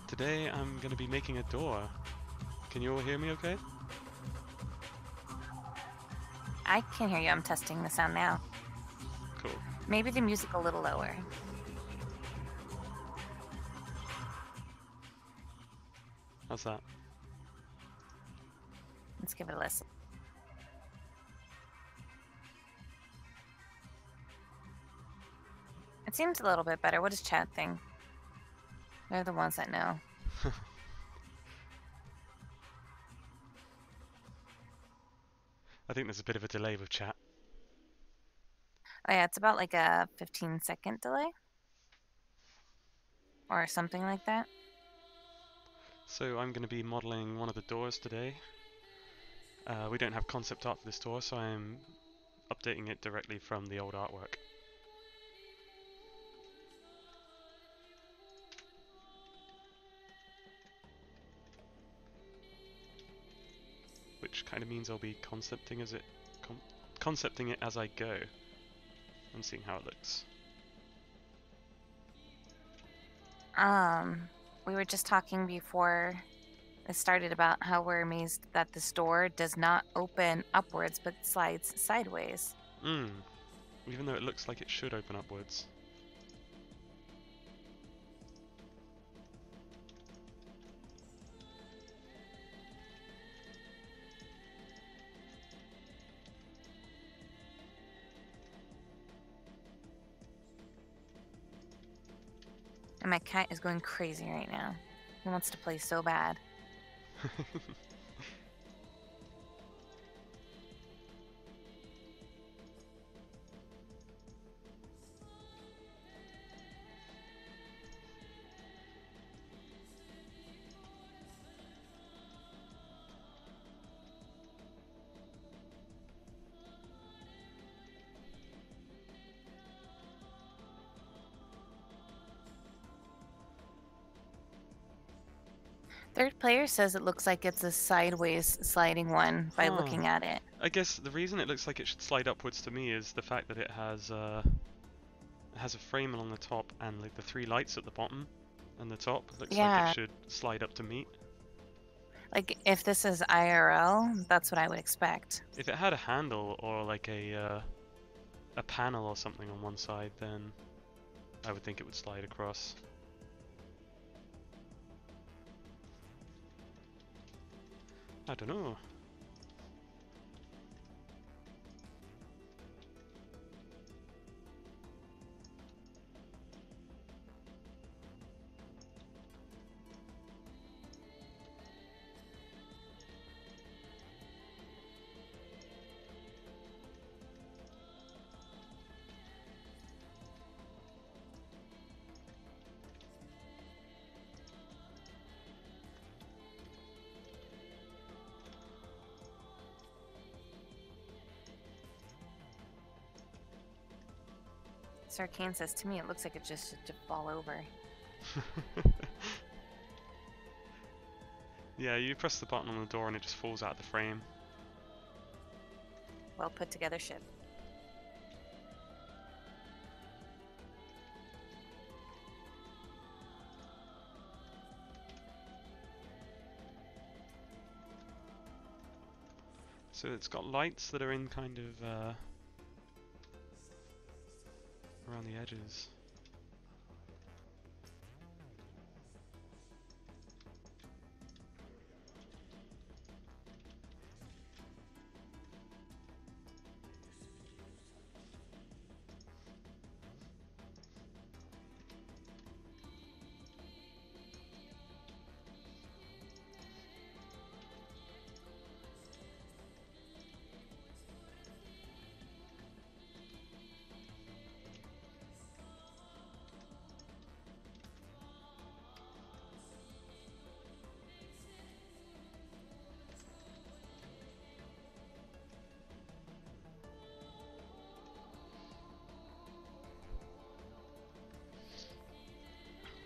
Today I'm going to be making a door. Can you all hear me okay? I can hear you. I'm testing the sound now. Cool. Maybe the music a little lower. How's that? Let's give it a listen. It seems a little bit better. What does chat think? They're the ones that know. I think there's a bit of a delay with chat. Oh yeah, it's about like a 15-second delay. Or something like that. So I'm going to be modeling one of the doors today. We don't have concept art for this door, so I'm updating it directly from the old artwork. Which kind of means I'll be concepting it as I go and seeing how it looks. We were just talking before it started about how we're amazed that this door does not open upwards but slides sideways. Even though it looks like it should open upwards. And my cat is going crazy right now. He wants to play so bad. Third player says it looks like it's a sideways sliding one by looking at it. I guess the reason it looks like it should slide upwards to me is the fact that it has a frame along the top and like the three lights at the bottom and the top. Looks like it should slide up to meet. Like if this is IRL, that's what I would expect. If it had a handle or like a panel or something on one side, then I would think it would slide across. I don't know. Sarkane says to me it looks like it just should fall over. Yeah, you press the button on the door and it just falls out of the frame. Well put together ship. So it's got lights that are in kind of around the edges.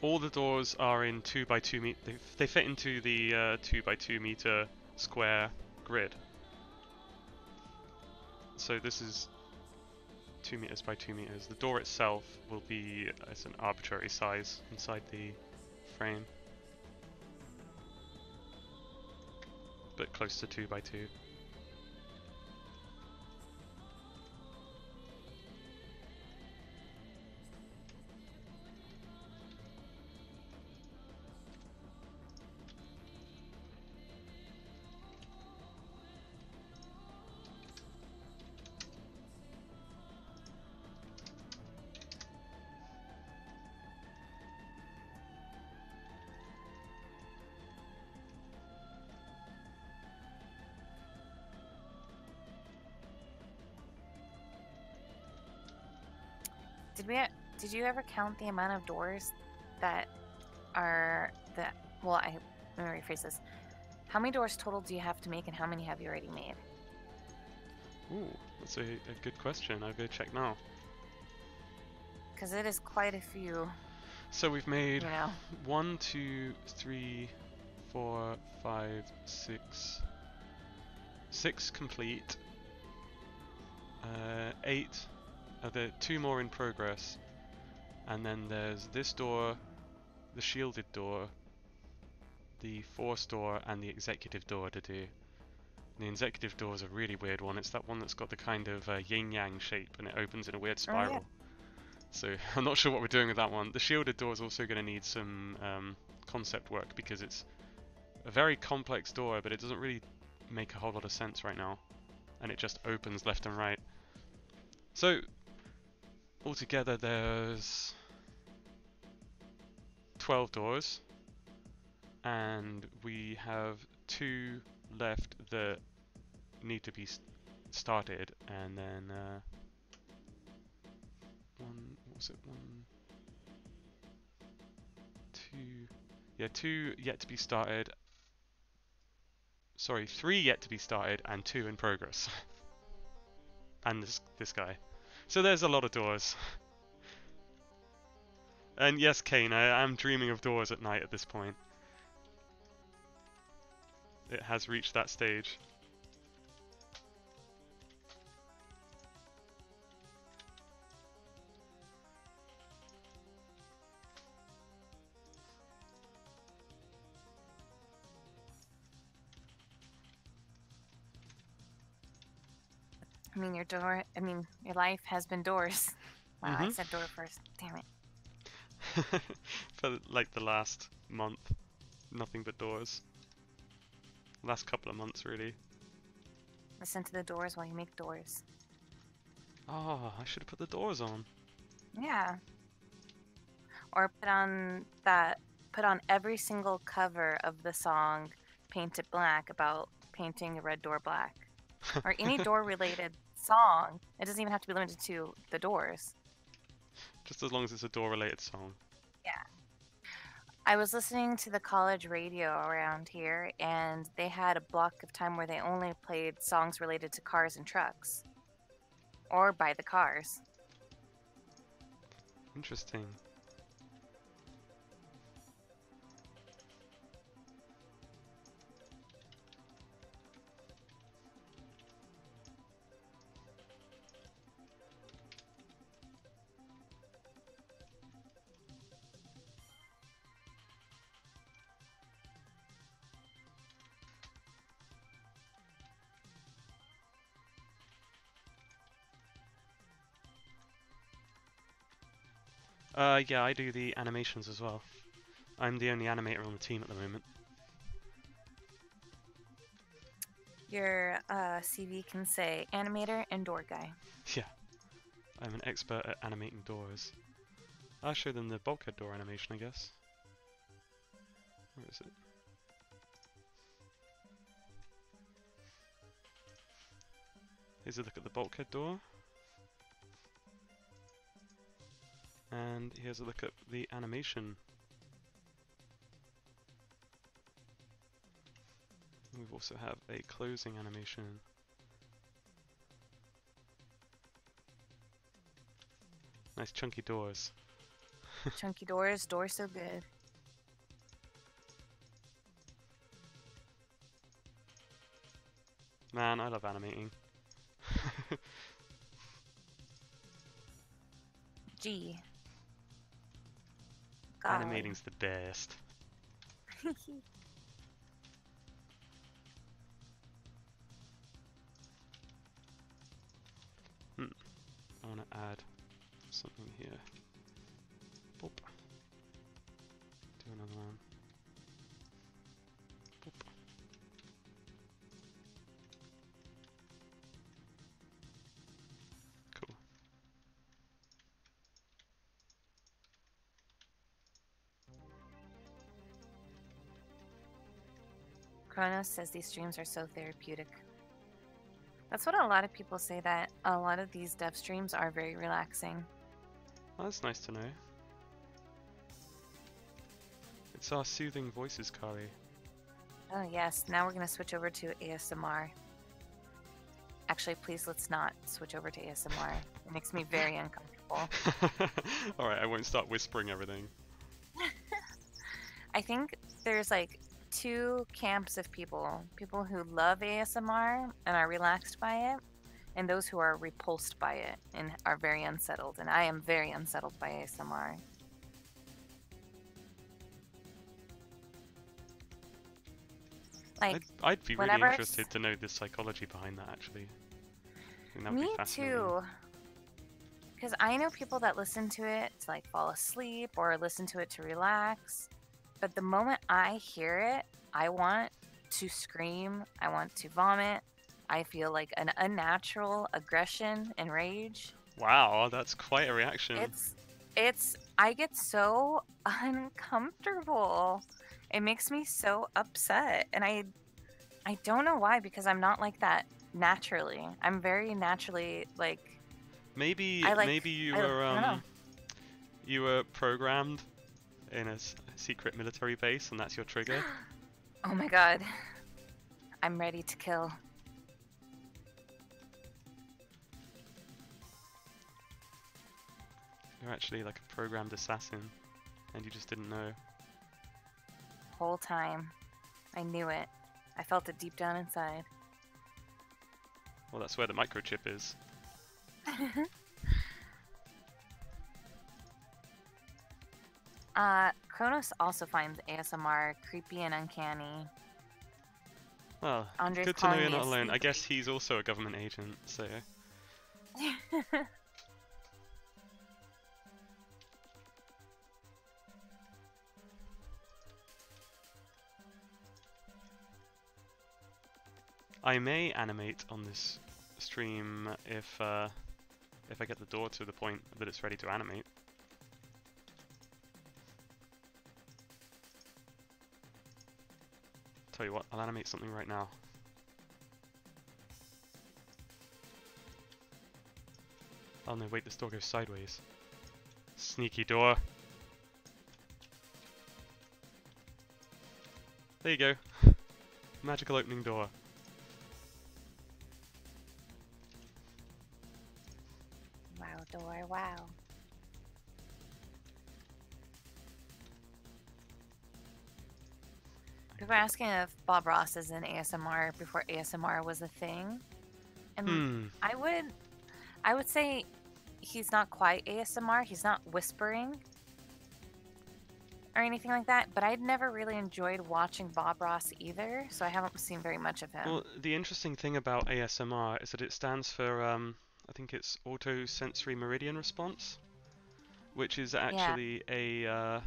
All the doors are in 2x2 meter. They fit into the 2x2 meter square grid. So this is 2 meters by 2 meters. The door itself will be as an arbitrary size inside the frame. but close to 2 by 2. Did you ever count the amount of doors that are that? Well, let me rephrase this. How many doors total do you have to make, and how many have you already made? Ooh, that's a good question. I'll go check now. Because it is quite a few. So we've made You know. 1, 2, 3, 4, 5, 6. 6 complete. 8. There are 2 more in progress. And then there's this door, the shielded door, the force door, and the executive door to do. The executive door is a really weird one. It's that one that's got the kind of yin-yang shape, and it opens in a weird spiral. Oh, yeah. So I'm not sure what we're doing with that one. The shielded door is also going to need some concept work, because it's a very complex door, but it doesn't really make a whole lot of sense right now. And it just opens left and right. So altogether there's 12 doors, and we have 2 left that need to be started, and then what was it, 1, 2, yeah, 2 yet to be started, sorry, 3 yet to be started, and 2 in progress. And this guy. So there's a lot of doors. And yes, Kane, I am dreaming of doors at night at this point. It has reached that stage. Your life has been doors. Wow, I said door first. Damn it. For like the last month, nothing but doors. Last couple of months, really. Listen to the doors while you make doors. Oh, I should have put the doors on. Yeah. Or put on every single cover of the song Paint It Black about painting a red door black. Or any door related song. It doesn't even have to be limited to the doors. Just as long as it's a door related song. Yeah. I was listening to the college radio around here, and they had a block of time where they only played songs related to cars and trucks. Or by the cars. Interesting. Yeah, I do the animations as well. I'm the only animator on the team at the moment. Your CV can say animator and door guy. Yeah, I'm an expert at animating doors. I'll show them the bulkhead door animation, I guess. Where is it? Here's a look at the bulkhead door. And here's a look at the animation. We also have a closing animation. Nice chunky doors. Chunky doors, doors so good. Man, I love animating. Gee. Golly. Animating's the best. want to add something here. Boop. Do another one. Boop. Cool. Kronos says these streams are so therapeutic. That's what a lot of people say, that a lot of these dev streams are very relaxing. Well, that's nice to know. It's our soothing voices, Kari. Oh yes, now we're going to switch over to ASMR. Actually, please let's not switch over to ASMR. It makes me very uncomfortable. Alright, I won't start whispering everything. I think there's like two camps of people. People who love ASMR and are relaxed by it, and those who are repulsed by it and are very unsettled. And I am very unsettled by ASMR. Like, I'd be really whenever interested to know the psychology behind that, actually. I think that would me be fascinating. too. Because I know people that listen to it to like fall asleep or listen to it to relax. But the moment I hear it, I want to scream. I want to vomit. I feel like an unnatural aggression and rage. Wow, that's quite a reaction. I get so uncomfortable. It makes me so upset. And I don't know why, because I'm not like that naturally. I'm very naturally like, Maybe you I don't know. were programmed in a secret military base, and that's your trigger. Oh my god. I'm ready to kill. You're actually like a programmed assassin, and you just didn't know. Whole time. I knew it. I felt it deep down inside. Well, that's where the microchip is. Kronos also finds ASMR creepy and uncanny. Well, Andre's good to know calling you're me not a alone. I sneak guess he's also a government agent, so... I may animate on this stream if I get the door to the point that it's ready to animate. Tell you what, I'll animate something right now. Oh no, wait, this door goes sideways. Sneaky door. There you go. Magical opening door. Wow, door, wow. People are asking if Bob Ross is in ASMR before ASMR was a thing. And I would say he's not quite ASMR, he's not whispering or anything like that, but I'd never really enjoyed watching Bob Ross either, so I haven't seen very much of him. Well, the interesting thing about ASMR is that it stands for, I think it's Auto Sensory Meridian Response, which is actually a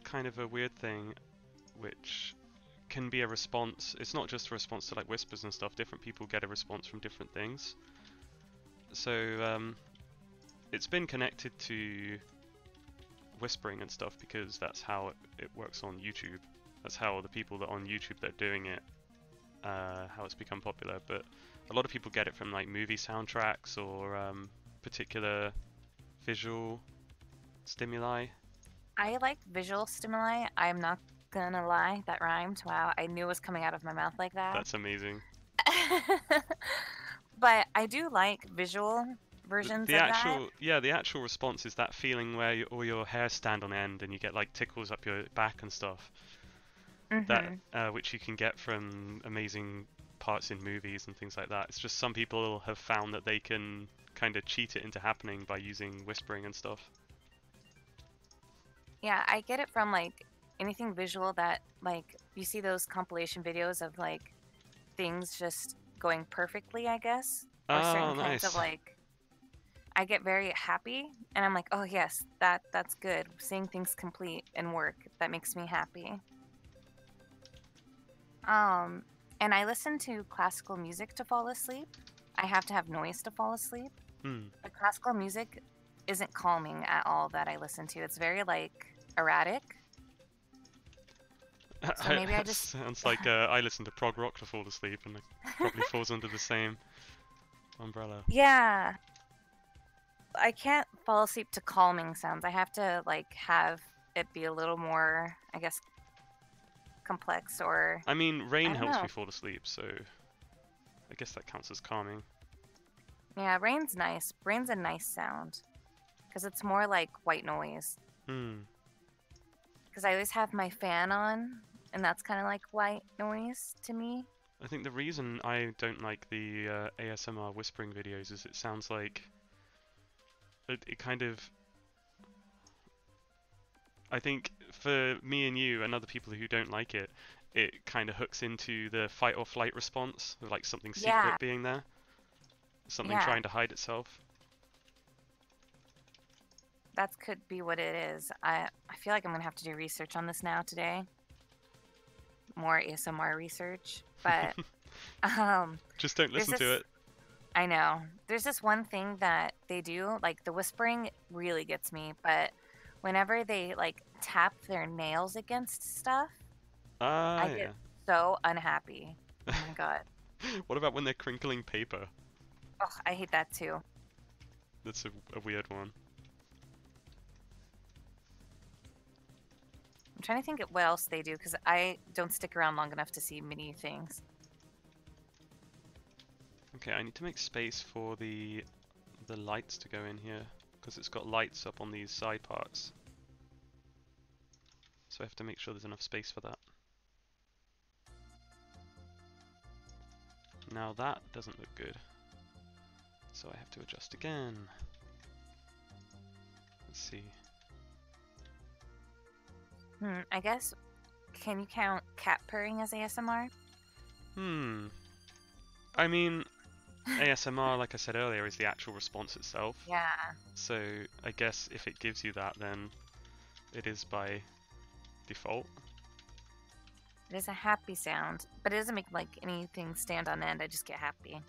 kind of a weird thing, which can be a response. It's not just a response to like whispers and stuff. Different people get a response from different things. So it's been connected to whispering and stuff because that's how it works on YouTube. That's how the people that are on YouTube that are doing it, how it's become popular. But a lot of people get it from like movie soundtracks or particular visual stimuli. I like visual stimuli. I'm not gonna lie, that rhymed. Wow, I knew it was coming out of my mouth like that. That's amazing. But I do like visual versions the of actual that. Yeah, the actual response is that feeling where all your hairs stand on end and you get like tickles up your back and stuff. That which you can get from amazing parts in movies and things like that. It's just some people have found that they can kind of cheat it into happening by using whispering and stuff. Yeah, I get it from like anything visual that like you see those compilation videos of like things just going perfectly, I guess. Or certain kinds of like I get very happy and I'm like, oh yes, that's good. Seeing things complete and work, that makes me happy. Um, and I listen to classical music to fall asleep. I have to have noise to fall asleep. Hmm. But classical music isn't calming at all that I listen to. It's very like erratic. So maybe I just Sounds like I listen to prog rock to fall asleep, and it probably falls under the same umbrella. yeah, I can't fall asleep to calming sounds. I have to like have it be a little more, I guess, complex or I mean, rain I don't helps know. me fall asleep, so I guess that counts as calming. Yeah, rain's nice. Rain's a nice sound because it's more like white noise. Hmm. Because I always have my fan on, and that's kind of like white noise to me. I think the reason I don't like the ASMR whispering videos is it sounds like it kind of. I think for me and you and other people who don't like it, it kind of hooks into the fight or flight response of like something Yeah, secret being there, something yeah, trying to hide itself. that could be what it is. I feel like I'm gonna have to do research on this now today. More ASMR research, but um, Just don't there's listen to this. it. I know there's this one thing that they do, like the whispering really gets me, but whenever they like tap their nails against stuff, Ah, I get yeah. so unhappy. Oh my god. What about when they're crinkling paper? Oh, I hate that too. That's a weird one. I'm trying to think of what else they do because I don't stick around long enough to see many things. Okay, I need to make space for the lights to go in here because it's got lights up on these side parts. So I have to make sure there's enough space for that. Now that doesn't look good. So I have to adjust again. Let's see. I guess, can you count cat purring as ASMR? I mean, ASMR, like I said earlier, is the actual response itself. Yeah. So I guess if it gives you that, then it is by default. It is a happy sound, but it doesn't make like anything stand on end. I just get happy.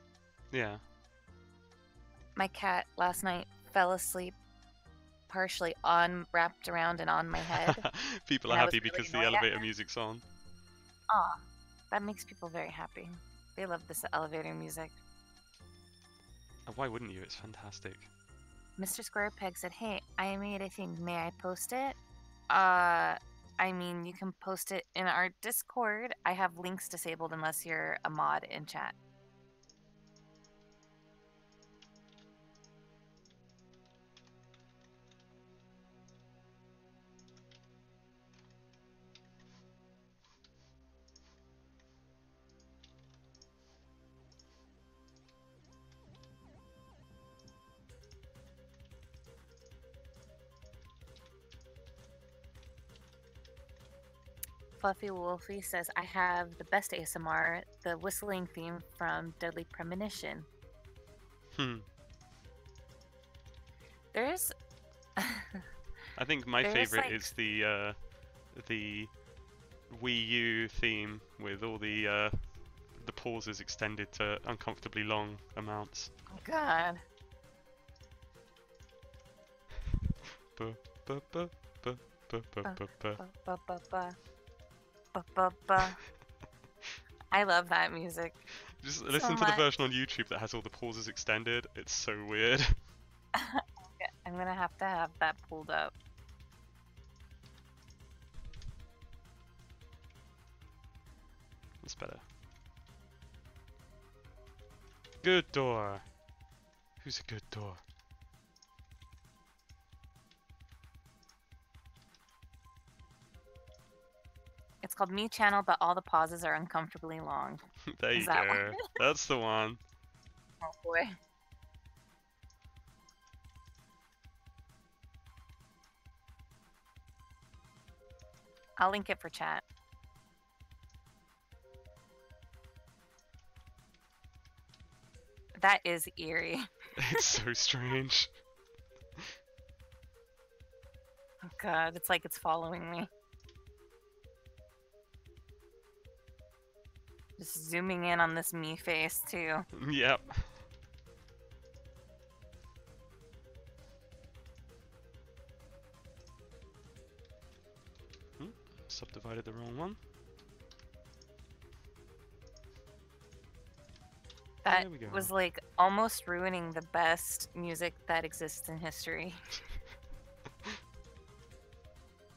Yeah. My cat last night fell asleep partially on wrapped around and on my head. People are And I was happy really because the annoyed at elevator him. music's on. Aw, that makes people very happy. They love this elevator music. Why wouldn't you? It's fantastic. Mr. Square Peg said, "Hey, I made a thing. May I post it?" I mean, you can post it in our Discord. I have links disabled unless you're a mod in chat. Fluffy Wolfie says, "I have the best ASMR, the whistling theme from Deadly Premonition." Hmm. There's I think my there's favorite like is the Wii U theme with all the pauses extended to uncomfortably long amounts. oh god. Bu- bu- bu- bu- bu- bu- Ba, bu- bu. ba, ba, ba, ba. Ba, ba, ba. I love that music Just so listen to the much. version on YouTube that has all the pauses extended. It's so weird. I'm gonna have to have that pulled up. That's better. Good door. Who's a good door? It's called Me Channel, but all the pauses are uncomfortably long. There Is you that go. one? That's the one. Oh boy. I'll link it for chat. That is eerie. It's so strange. Oh god, it's like it's following me. Just zooming in on this me face too. Yep. Subdivided the wrong one. That There we go. was like almost ruining the best music that exists in history.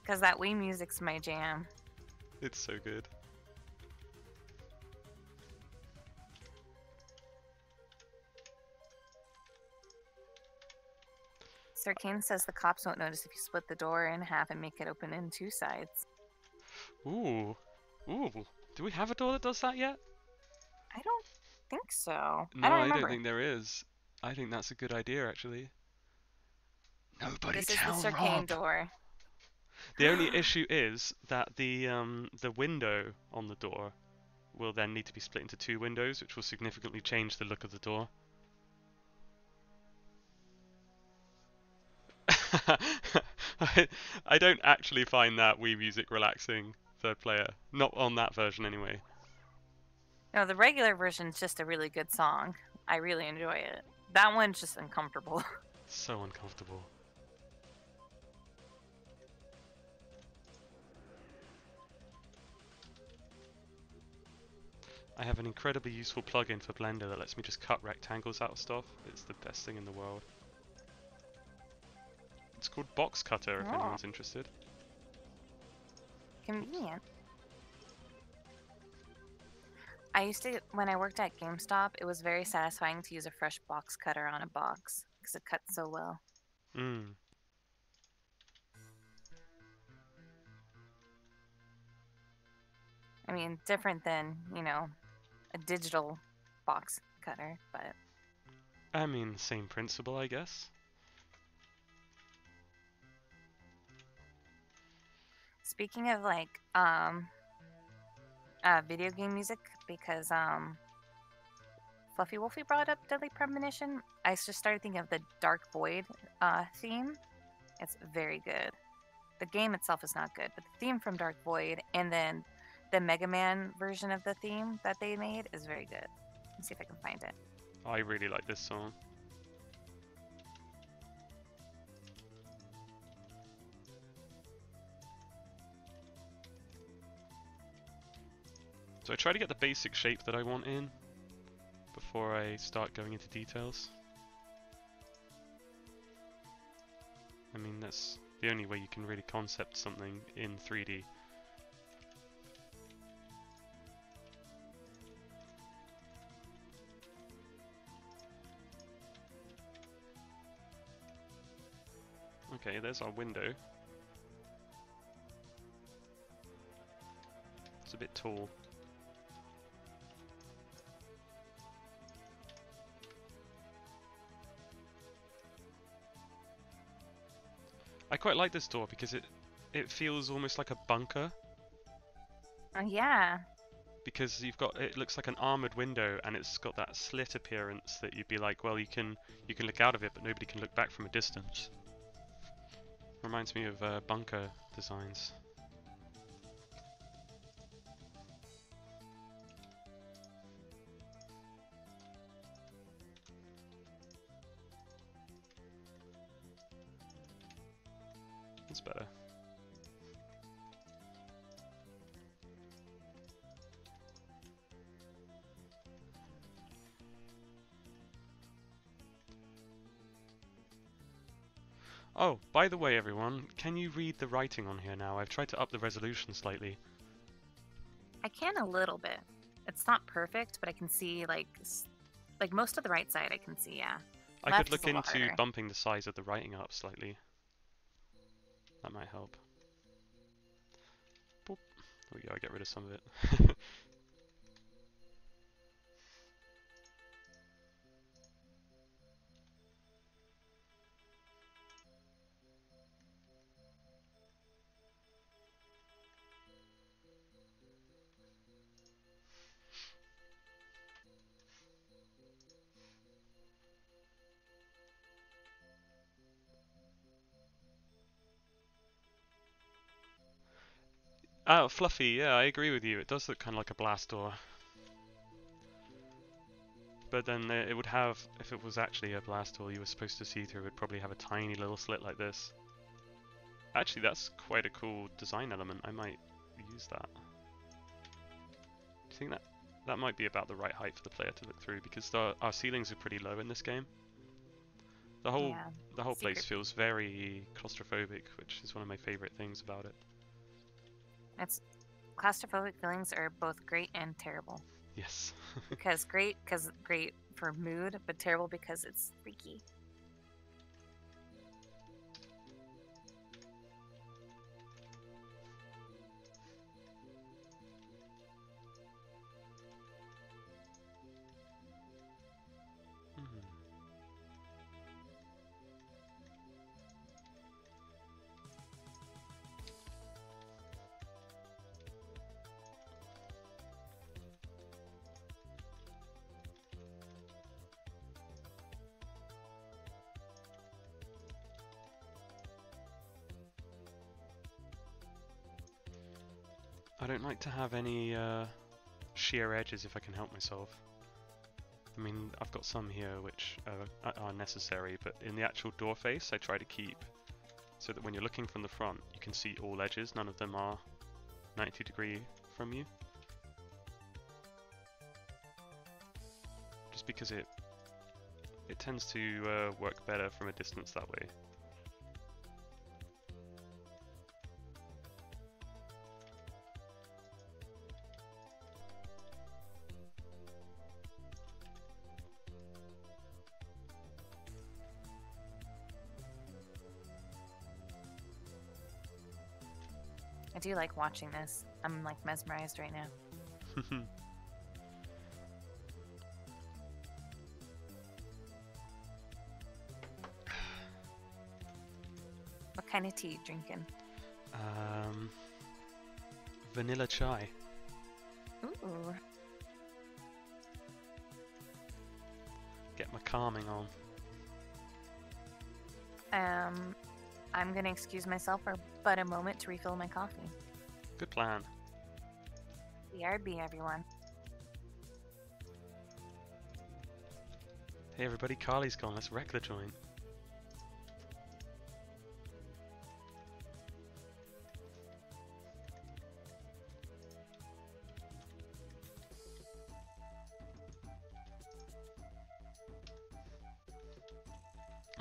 Because that Wii music's my jam. It's so good. Sir Kane says the cops won't notice if you split the door in half and make it open in two sides. Ooh. Ooh. Do we have a door that does that yet? I don't think so. No, I don't I remember. don't think there is. I think that's a good idea, actually. Nobody This is tell the Sir Kane Rob. door. The only issue is that the window on the door will then need to be split into two windows, which will significantly change the look of the door. I don't actually find that Wii Music relaxing, third player. Not on that version, anyway. No, the regular version's just a really good song. I really enjoy it. That one's just uncomfortable. So uncomfortable. I have an incredibly useful plugin for Blender that lets me just cut rectangles out of stuff. It's the best thing in the world. It's called Box Cutter, if Oh. anyone's interested. Convenient. I used to, when I worked at GameStop, it was very satisfying to use a fresh box cutter on a box because it cuts so well. Mm. I mean, different than, you know, a digital box cutter, but I mean, same principle, I guess. speaking of like video game music, because Fluffy Wolfie brought up Deadly Premonition, I just started thinking of the Dark Void theme. It's very good. The game itself is not good, but the theme from Dark Void and then the Mega Man version of the theme that they made is very good. Let's see if I can find it. I really like this song. So I try to get the basic shape that I want in before I start going into details. I mean, that's the only way you can really concept something in 3D. Okay, there's our window. It's a bit tall. I quite like this door because it feels almost like a bunker, Oh yeah. because it looks like an armored window and it's got that slit appearance that you'd be like, well, you can look out of it but nobody can look back from a distance. Reminds me of bunker designs. That's better. Oh, by the way everyone, can you read the writing on here now? I've tried to up the resolution slightly. I can a little bit. It's not perfect, but I can see like most of the right side I can see, yeah. I Left could look is a lot into harder. bumping the size of the writing up slightly. That might help. Boop. There we go, I get rid of some of it. Oh, fluffy, yeah, I agree with you. It does look kind of like a blast door. But then it would have, if it was actually a blast door you were supposed to see through, it would probably have a tiny little slit like this. Actually, that's quite a cool design element. I might use that. Do you think that might be about the right height for the player to look through? Because our ceilings are pretty low in this game. The whole Yeah. the whole place Secret. feels very claustrophobic, which is one of my favorite things about it. It's claustrophobic feelings are both great and terrible. Yes. Because great for mood, but terrible because it's freaky. Hmm. I don't like to have any sheer edges if I can help myself. I mean, I've got some here which are necessary, but in the actual door face I try to keep so that when you're looking from the front you can see all edges, none of them are 90 degree from you. Just because it tends to work better from a distance that way. I do like watching this. I'm like mesmerized right now. What kind of tea you drinking? Vanilla chai. Ooh. Get my calming on. I'm gonna excuse myself for but a moment to refill my coffee. Good plan. BRB, everyone. Hey everybody, Carly's gone. Let's wreck the joint.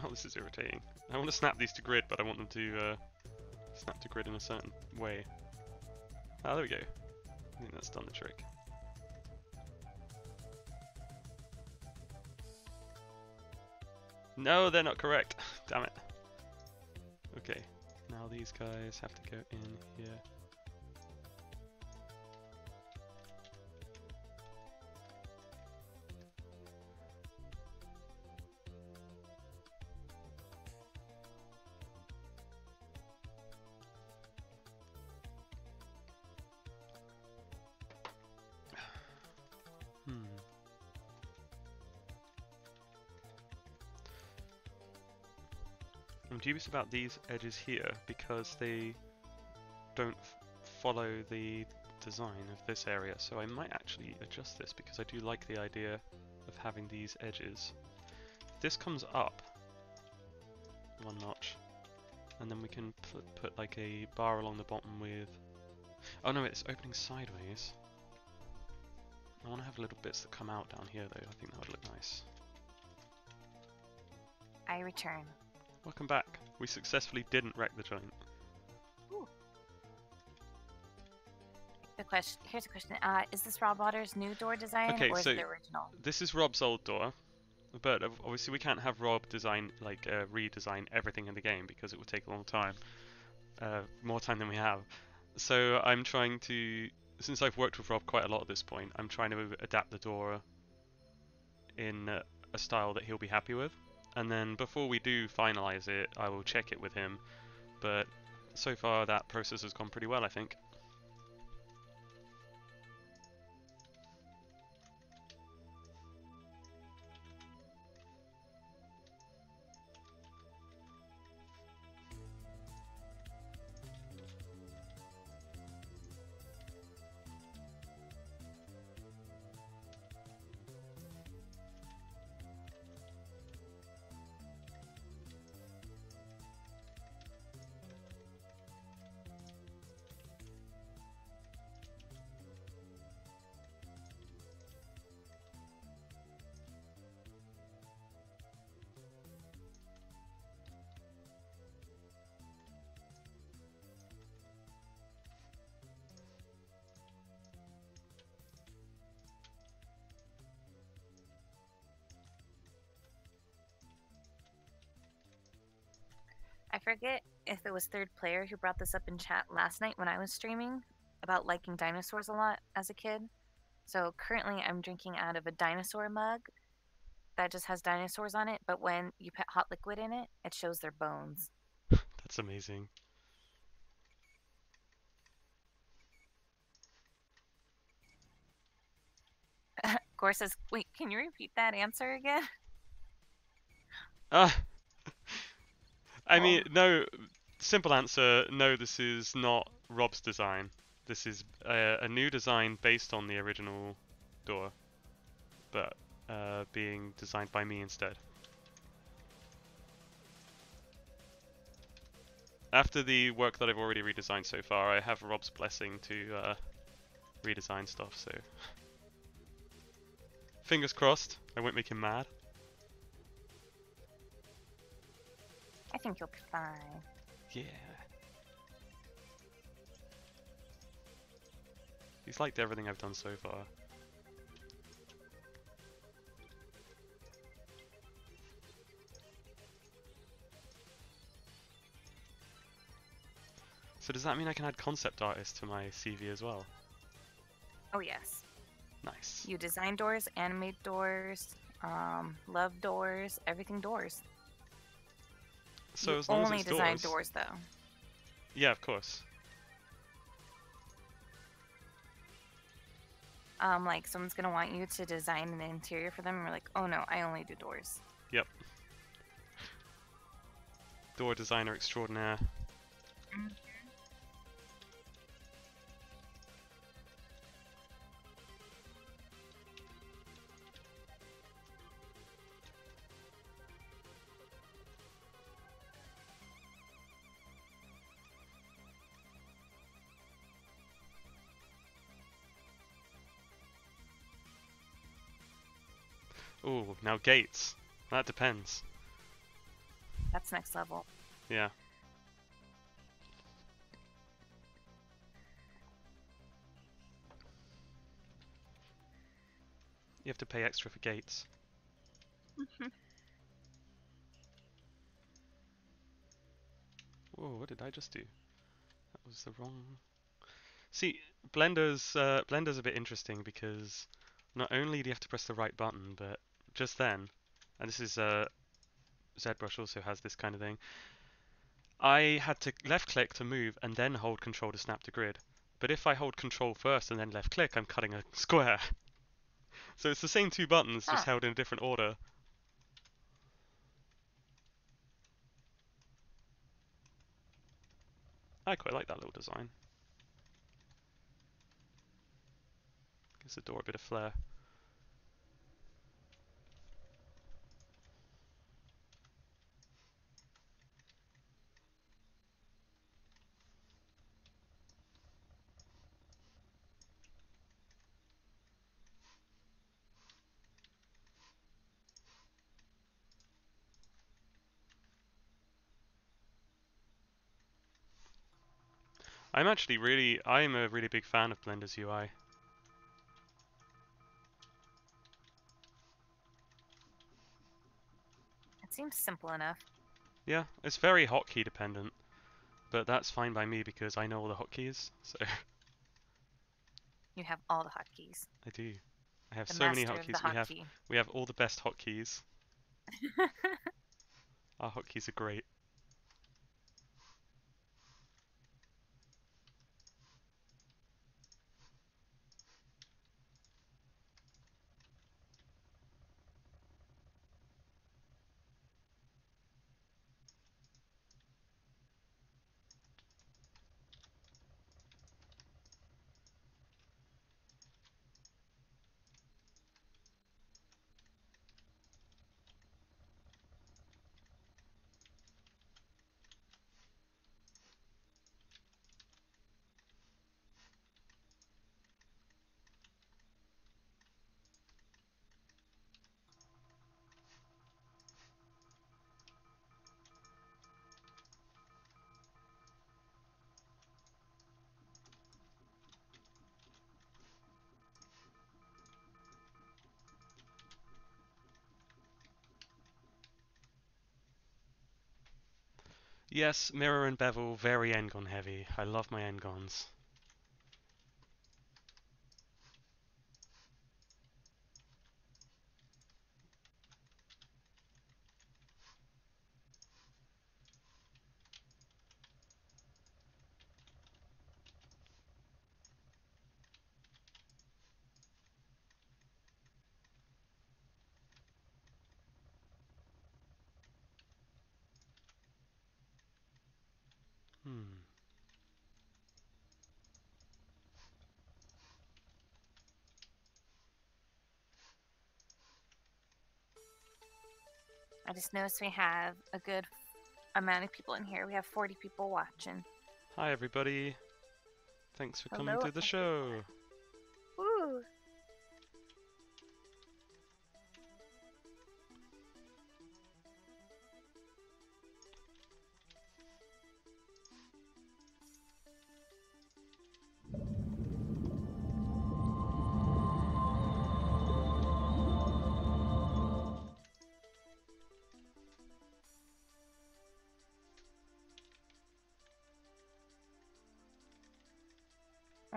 Oh, this is irritating. I want to snap these to grid, but I want them to snap to grid in a certain way. Ah, there we go. I think that's done the trick. No, they're not correct. Damn it. Okay, now these guys have to go in here. I'm dubious about these edges here because they don't follow the design of this area, so I might actually adjust this because I do like the idea of having these edges. If this comes up one notch, and then we can put like a bar along the bottom with... Oh no, it's opening sideways. I want to have little bits that come out down here though, I think that would look nice. I return. Welcome back. We successfully didn't wreck the joint. Ooh. Here's a question. Is this Rob Waters' new door design, Okay, or is so it the original? This is Rob's old door, but obviously we can't have Rob design redesign everything in the game because it would take a long time, more time than we have. So I'm trying to, since I've worked with Rob quite a lot at this point, I'm trying to adapt the door in a style that he'll be happy with. And then before we do finalize it, I will check it with him. But so far that process has gone pretty well, I think. forget if it was third player who brought this up in chat last night when I was streaming about liking dinosaurs a lot as a kid. So currently I'm drinking out of a dinosaur mug that just has dinosaurs on it, but when you put hot liquid in it, it shows their bones. That's amazing. Gore says, wait, can you repeat that answer again? Ah, I mean, Oh. no. Simple answer: no. This is not Rob's design. This is a new design based on the original door, but being designed by me instead. After the work that I've already redesigned so far, I have Rob's blessing to redesign stuff. So, fingers crossed, I won't make him mad. I think you'll be fine. Yeah. He's liked everything I've done so far. So does that mean I can add concept artist to my CV as well? Oh, yes. Nice. You design doors, animate doors, love doors, everything doors. So you as long only as it's design doors, though. Yeah, of course. Like someone's gonna want you to design an interior for them, and you're like, oh no, I only do doors. Yep. Door designer extraordinaire. Ooh, now gates. That depends. That's next level. Yeah. You have to pay extra for gates. Whoa, what did I just do? That was the wrong... See, Blender's a bit interesting because not only do you have to press the right button, but just then, and this is ZBrush also has this kind of thing, I had to left click to move and then hold control to snap to grid. But if I hold control first and then left click, I'm cutting a square. So it's the same two buttons, just Huh. held in a different order. I quite like that little design. Gives the door a bit of flair. I'm a really big fan of Blender's UI. It seems simple enough. Yeah, it's very hotkey dependent, but that's fine by me because I know all the hotkeys, so You have all the hotkeys. I do. I have The so many master of the hotkeys. hotkey. We have all the best hotkeys. Our hotkeys are great. Yes, mirror and bevel, very Engon heavy. I love my Engons. Hmm. I just noticed we have a good amount of people in here. We have 40 people watching. Hi everybody. Thanks for coming Hello. to the show. Woo!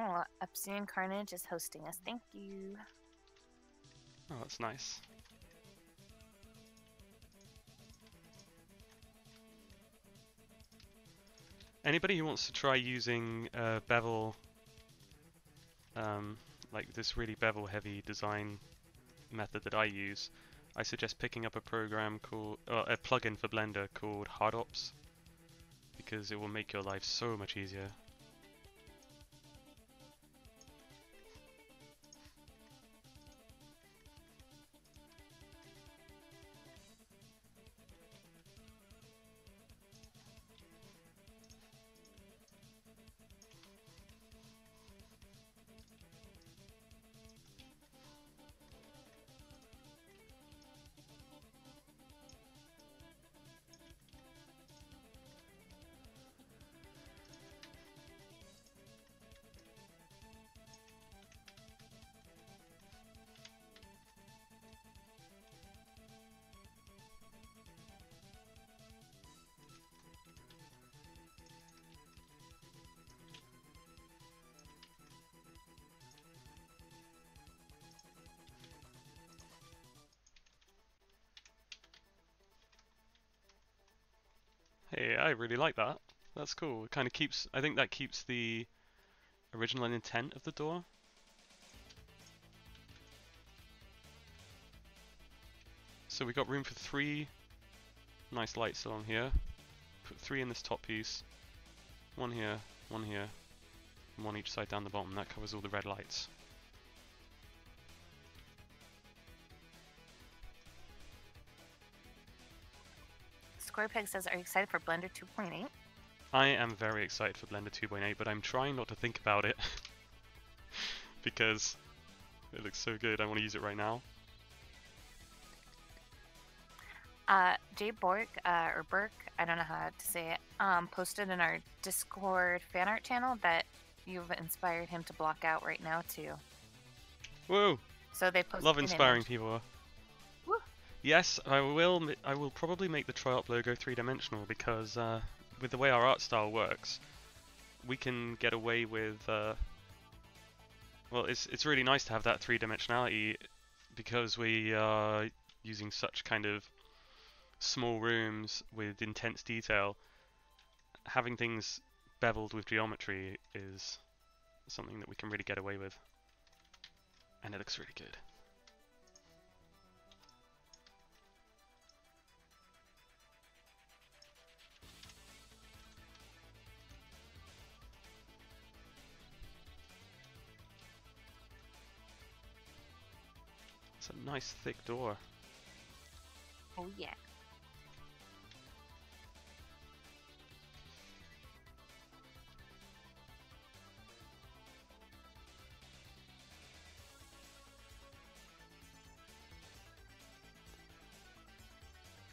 Oh, Obsidian Carnage is hosting us. Thank you. Oh, that's nice. Anybody who wants to try using bevel, like this really bevel heavy design method that I use, I suggest picking up a program called, a plugin for Blender called HardOps, because it will make your life so much easier. Hey, I really like that. That's cool. It kind of keeps, I think that keeps the original intent of the door. So we got room for 3 nice lights along here. Put 3 in this top piece. 1 here, 1 here, and 1 each side down the bottom. That covers all the red lights. Squarepeg says, are you excited for Blender 2.8? I am very excited for Blender 2.8, but I'm trying not to think about it because it looks so good. I want to use it right now. Jay Bork, or Burke, I don't know how to say it, posted in our Discord fan art channel that you've inspired him to block out right now too. Whoa! So they posted Love an inspiring image. people. Woo. Yes, I will. I will probably make the Triop logo 3-dimensional because with the way our art style works, we can get away with. Well, it's really nice to have that 3-dimensionality because we are using such kind of small rooms with intense detail. Having things beveled with geometry is something that we can really get away with, and it looks really good. It's a nice thick door. Oh yeah.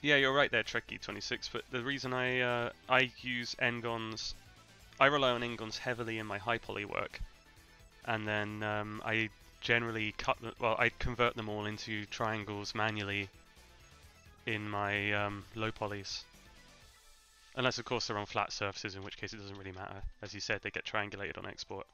Yeah, you're right there, Trekkie26. But the reason I use Ngons, I rely on Ngons heavily in my high poly work, and then I generally cut them. Well, I convert them all into triangles manually in my low polys. Unless, of course, they're on flat surfaces, in which case it doesn't really matter. As you said, they get triangulated on export.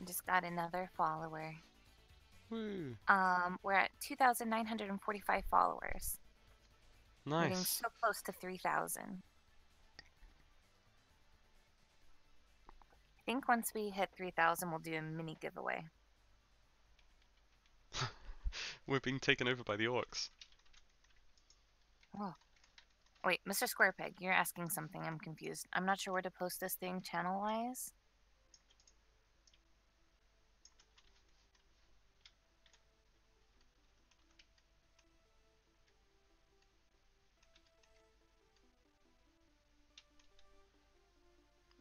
Just got another follower. Woo! We're at 2,945 followers. Getting Nice. so close to 3,000. I think once we hit 3,000, we'll do a mini giveaway. We're being taken over by the orcs. Oh. Wait, Mr. Squarepeg, you're asking something. I'm confused. I'm not sure where to post this thing channel-wise.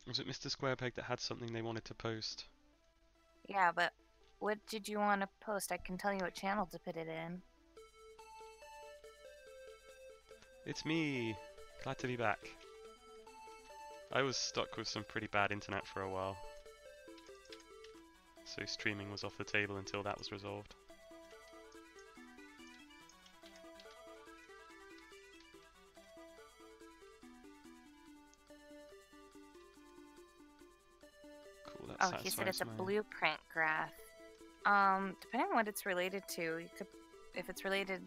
Was it Mr. Squarepeg that had something they wanted to post? Yeah, but what did you want to post? I can tell you what channel to put it in. It's me! Glad to be back. I was stuck with some pretty bad internet for a while. So streaming was off the table until that was resolved. Cool, that Oh, he said it's a satisfies my... blueprint graph. Depending on what it's related to, you could, if it's related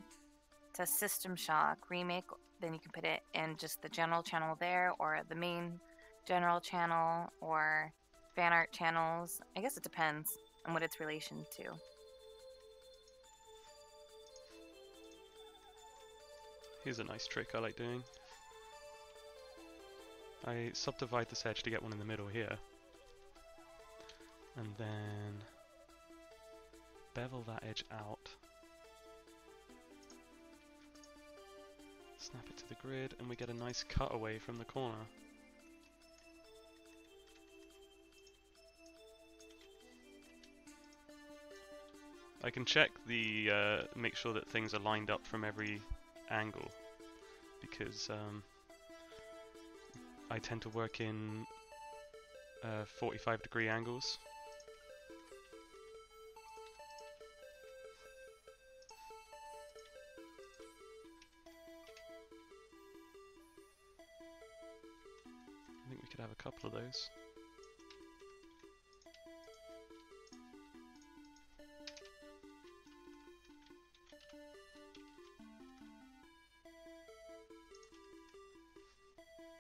to System Shock Remake, then you can put it in just the general channel there, or the main general channel, or fan art channels. I guess it depends on what it's relation to. Here's a nice trick I like doing. I subdivide this edge to get one in the middle here. And then bevel that edge out. Snap it to the grid, and we get a nice cutaway from the corner. I can check the, make sure that things are lined up from every angle, because I tend to work in 45-degree angles. I think we could have a couple of those.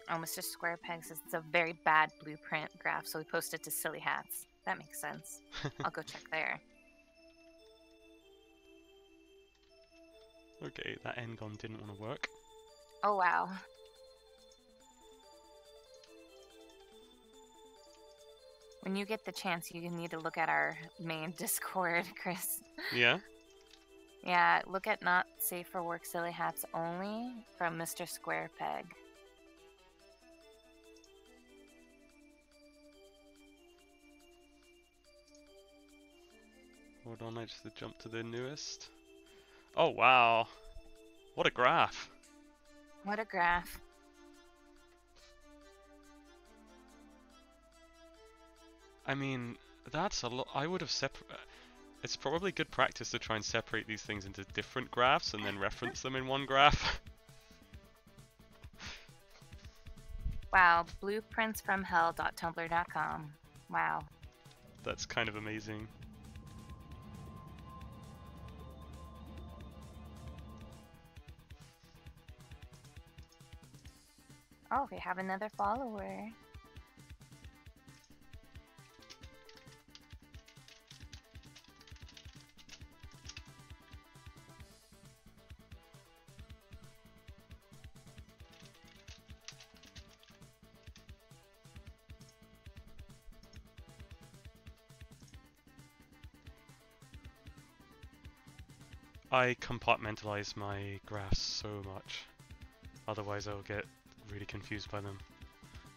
Oh, Mr. Squarepeg says it's a very bad blueprint graph, so we posted to Silly Hats. That makes sense. I'll go check there. Okay, that N-gon didn't want to work. Oh, wow. When you get the chance, you need to look at our main Discord, Chris. Yeah? Yeah, look at Not Safe for Work Silly Hats Only from Mr. Squarepeg. Hold on, I just jumped to the newest. Oh wow, what a graph! What a graph. I mean, that's a lot. I would have It's probably good practice to try and separate these things into different graphs and then reference them in one graph. Wow, blueprintsfromhell.tumblr.com. Wow. That's kind of amazing. Oh, we have another follower. I compartmentalize my graphs so much, otherwise I'll get really confused by them.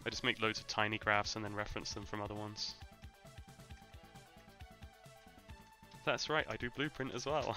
I just make loads of tiny graphs and then reference them from other ones. That's right, I do Blueprint as well.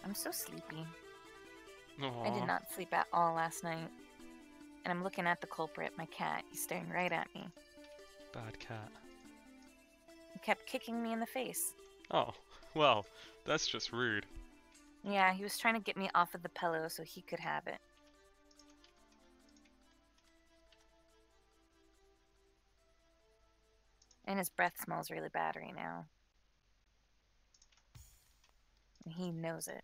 I'm so sleepy. Aww. I did not sleep at all last night. And I'm looking at the culprit, my cat. He's staring right at me. Bad cat. He kept kicking me in the face. Oh, well, that's just rude. Yeah, he was trying to get me off of the pillow so he could have it. And his breath smells really bad right now. And he knows it.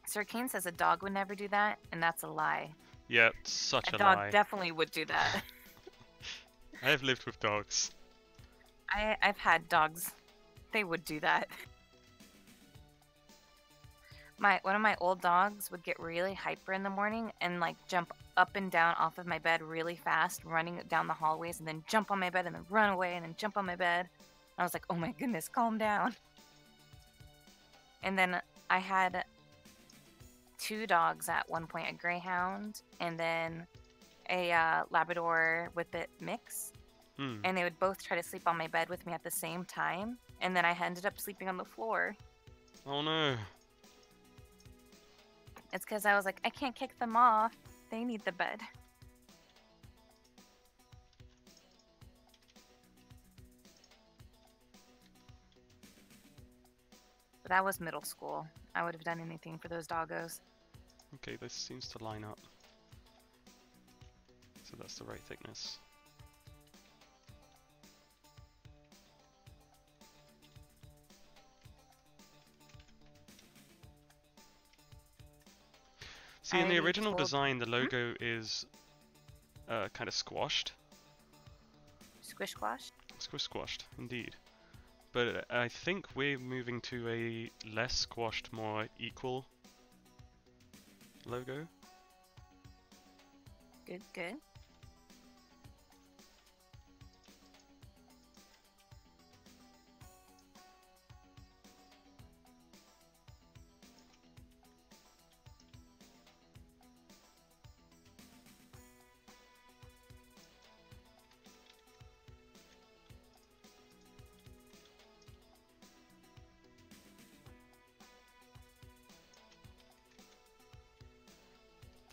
Sir Kane says a dog would never do that, and that's a lie. Yep, such a dog lie. Definitely would do that. I have lived with dogs. I've had dogs. They would do that. One of my old dogs would get really hyper in the morning and like jump up and down off of my bed really fast, running down the hallways, and then jump on my bed and then run away and then jump on my bed. And I was like, oh my goodness, calm down. And then I had 2 dogs at one point, a greyhound and then a Labrador Whippet mix. And they would both try to sleep on my bed with me at the same time. And then I ended up sleeping on the floor. Oh no. It's because I was like, I can't kick them off. They need the bed. But that was middle school. I would have done anything for those doggos. Okay, this seems to line up. So that's the right thickness. See, in the original design, the logo is kind of squashed. Squish squash? Squashed, indeed. But I think we're moving to a less squashed, more equal logo. Good, good.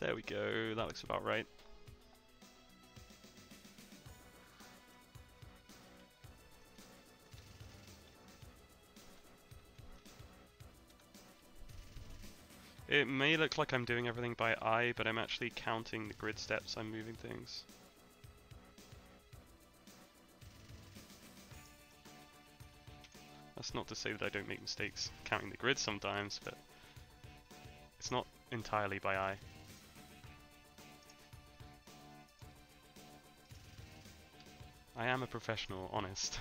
There we go, that looks about right. It may look like I'm doing everything by eye, but I'm actually counting the grid steps I'm moving things. That's not to say that I don't make mistakes counting the grid sometimes, but it's not entirely by eye. I am a professional, honest.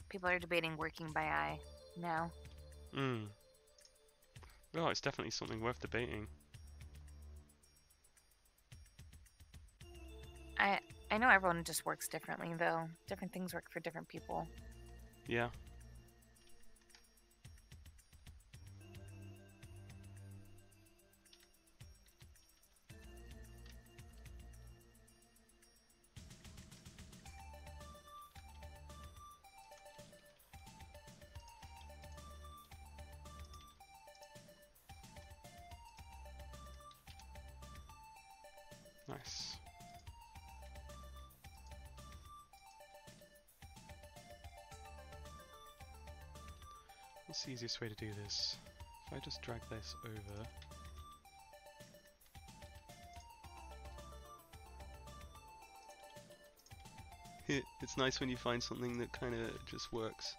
People are debating working by eye now. Well, it's definitely something worth debating. I know everyone just works differently, though. Different things work for different people. Yeah. Nice. What's the easiest way to do this? If I just drag this over. It's nice when you find something that kind of just works.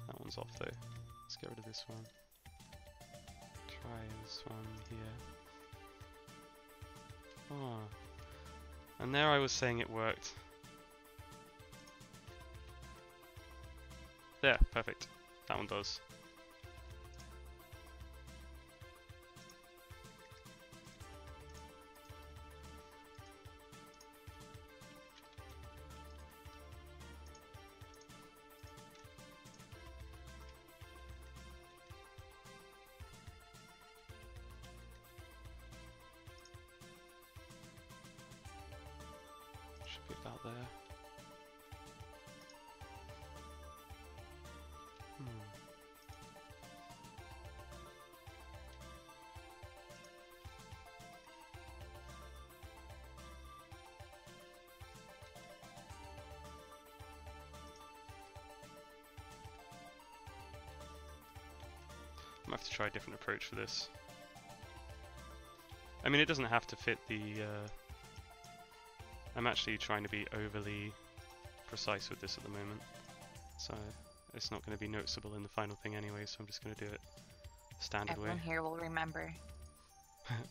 That one's off though. Let's get rid of this one. Try this one here. Oh. And there I was saying it worked. There, perfect. That one does. Should be about there. I'm gonna have to try a different approach for this. I mean, it doesn't have to fit the... I'm actually trying to be overly precise with this at the moment, so it's not going to be noticeable in the final thing anyway, so I'm just going to do it the standard Everyone way. here will remember.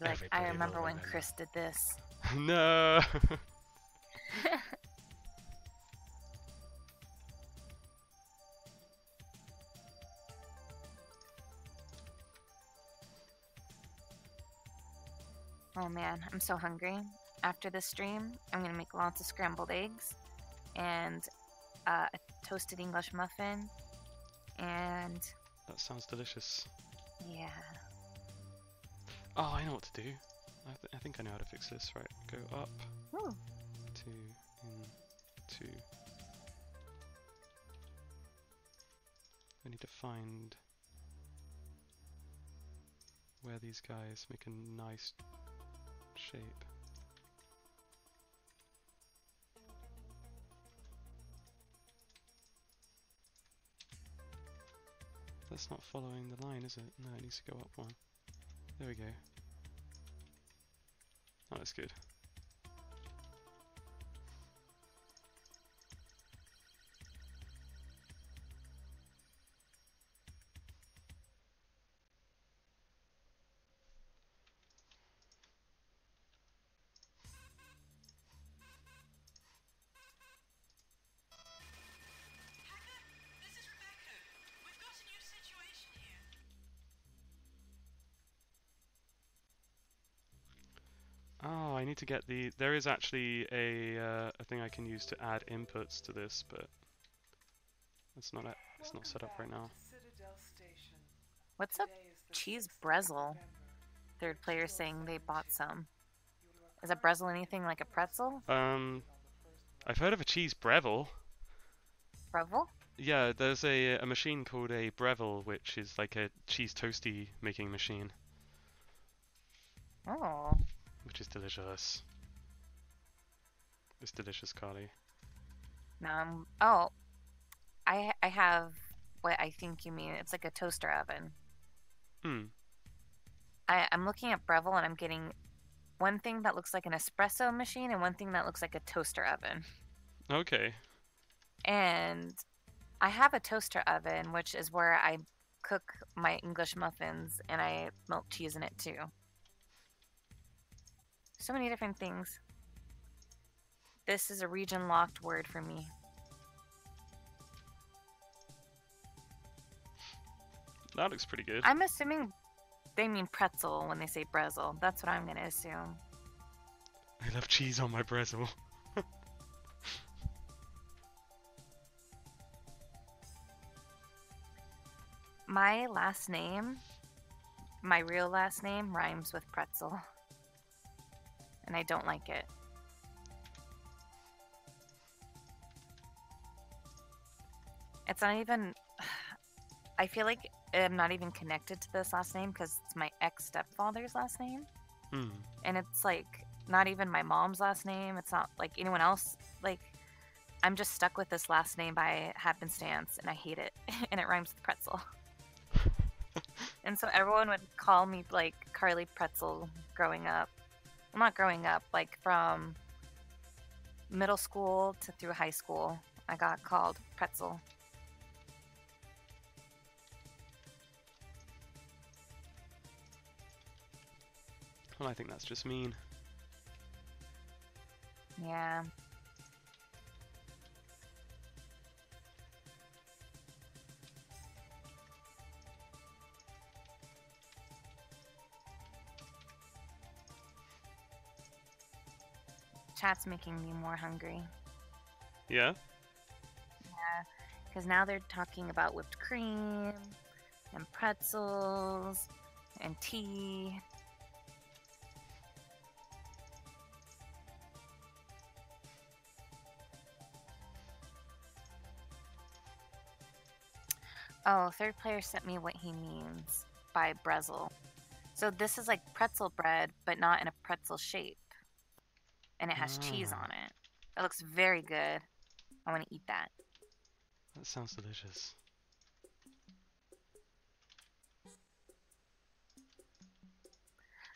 Like, I remember when Chris did this. No! Oh man, I'm so hungry. After this stream, I'm gonna make lots of scrambled eggs and a toasted English muffin, and... That sounds delicious. Yeah. Oh, I know what to do. I think I know how to fix this. Right, go up. Ooh. 2, in, 2. I need to find where these guys make a nice shape. That's not following the line, is it? No, it needs to go up one. There we go. Oh, that's good. Oh, I need to get the... There is actually a thing I can use to add inputs to this, but it's not set up right now. What's up? Cheese Brezel. Third player saying they bought some. Is a Brezel anything like a pretzel? I've heard of a cheese Breville. Brevel? Yeah, there's a machine called a Breville, which is like a cheese toasty making machine, Oh. which is delicious. It's delicious, Carly. No. Oh, I have what I think you mean. It's like a toaster oven. Hmm. I'm looking at Breville and I'm getting one thing that looks like an espresso machine and one thing that looks like a toaster oven. Okay. And I have a toaster oven, which is where I cook my English muffins and I melt cheese in it too. So many different things. This is a region locked word for me. That looks pretty good. I'm assuming they mean pretzel when they say Brezel. That's what I'm going to assume. I love cheese on my Breville. My last name, my real last name, rhymes with pretzel. And I don't like it. It's not even... I feel like I'm not even connected to this last name because it's my ex-stepfather's last name. Hmm. And it's like not even my mom's last name. It's not like anyone else. Like, I'm just stuck with this last name by happenstance and I hate it. And it rhymes with pretzel. And so everyone would call me like Carly Pretzel growing up. Well, not growing up, like from middle school to through high school, I got called Pretzel. Well, I think that's just mean. Yeah. Chat's making me more hungry. Yeah? Yeah, because now they're talking about whipped cream and pretzels and tea. Oh, third player sent me what he means by Brezel. So this is like pretzel bread, but not in a pretzel shape. And it has cheese Ah, on it. It looks very good. I want to eat that. that sounds delicious.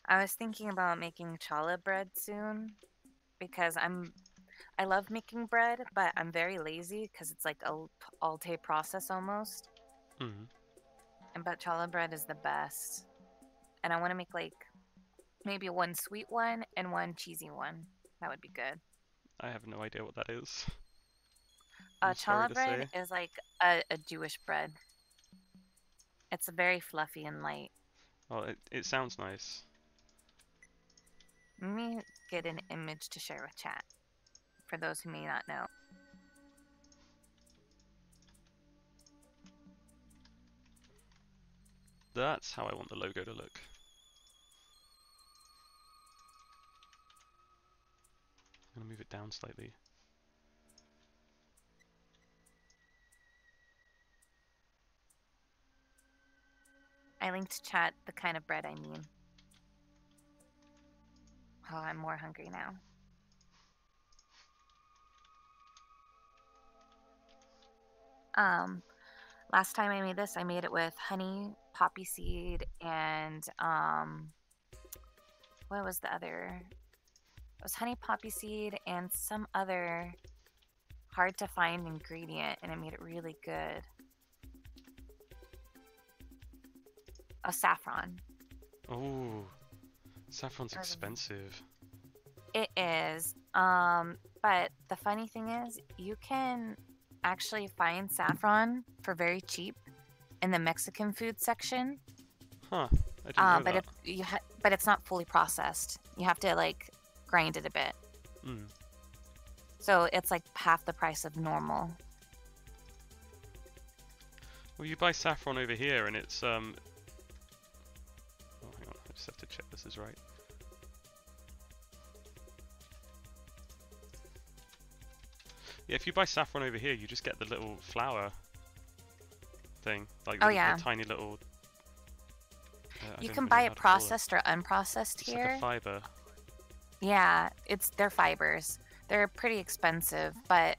I was thinking about making challah bread soon because I love making bread, but I'm very lazy because it's like a all day process almost. Hmm. And but challah bread is the best. And I want to make like maybe one sweet one and one cheesy one. That would be good. I have no idea what that is. I'm sorry Challah to bread say. is like a Jewish bread. It's very fluffy and light. Well, it sounds nice. Let me get an image to share with chat for those who may not know. That's how I want the logo to look. I'm gonna move it down slightly. I linked to chat the kind of bread I mean. Oh, I'm more hungry now. Um, Last time I made this, I made it with honey, poppy seed, and what was the other? It was honey, poppy seed, and some other hard to find ingredient, and it made it really good. Oh, saffron. Oh, saffron's expensive. It is. But the funny thing is, you can actually find saffron for very cheap in the Mexican food section. Huh, I didn't know But that. but it's not fully processed. You have to like grind it a bit. Mm. So it's like half the price of normal. Well, you buy saffron over here, and it's Oh, hang on. I just have to check this is right. Yeah, if you buy saffron over here, you just get the little flower thing, like the tiny little. You can buy it processed or unprocessed it's here. Like a fiber. Yeah, they're fibers. They're pretty expensive, but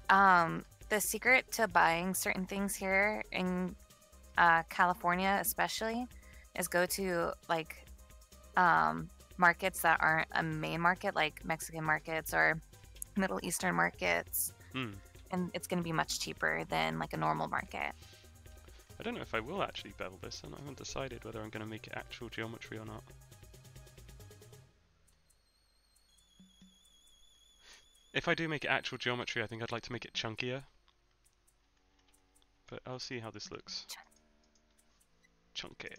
the secret to buying certain things here in California, especially, is go to like markets that aren't a main market, like Mexican markets or Middle Eastern markets, and it's going to be much cheaper than like a normal market. I don't know if I will actually bevel this, and I haven't decided whether I'm going to make it actual geometry or not. If I do make it actual geometry, I think I'd like to make it chunkier. But I'll see how this looks. Chunky.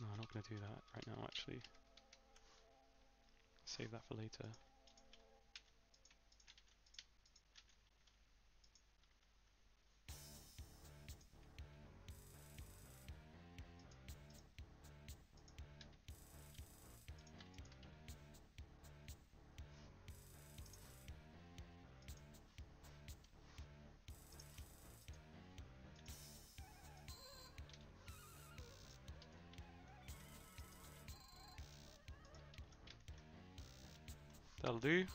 No, I'm not going to do that right now, actually. Save that for later. That'll do.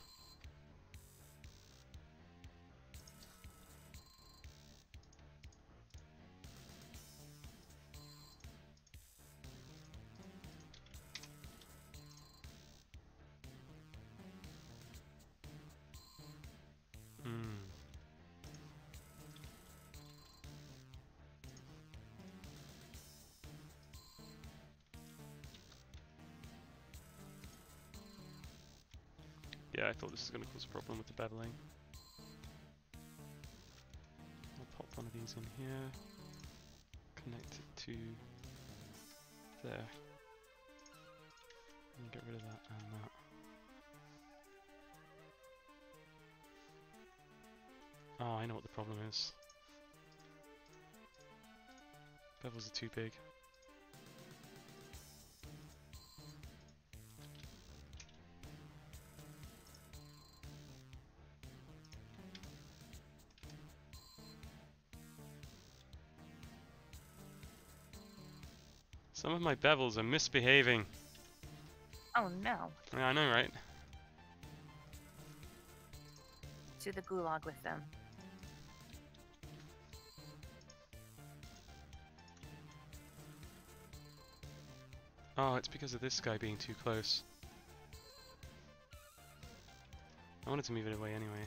Yeah, I thought this was going to cause a problem with the beveling. I'll pop one of these in here, connect it to there, and get rid of that and that. Oh, I know what the problem is. Bevels are too big. Some of my bevels are misbehaving. Oh no. Yeah, I know, right? To the gulag with them. Oh, it's because of this guy being too close. I wanted to move it away anyway.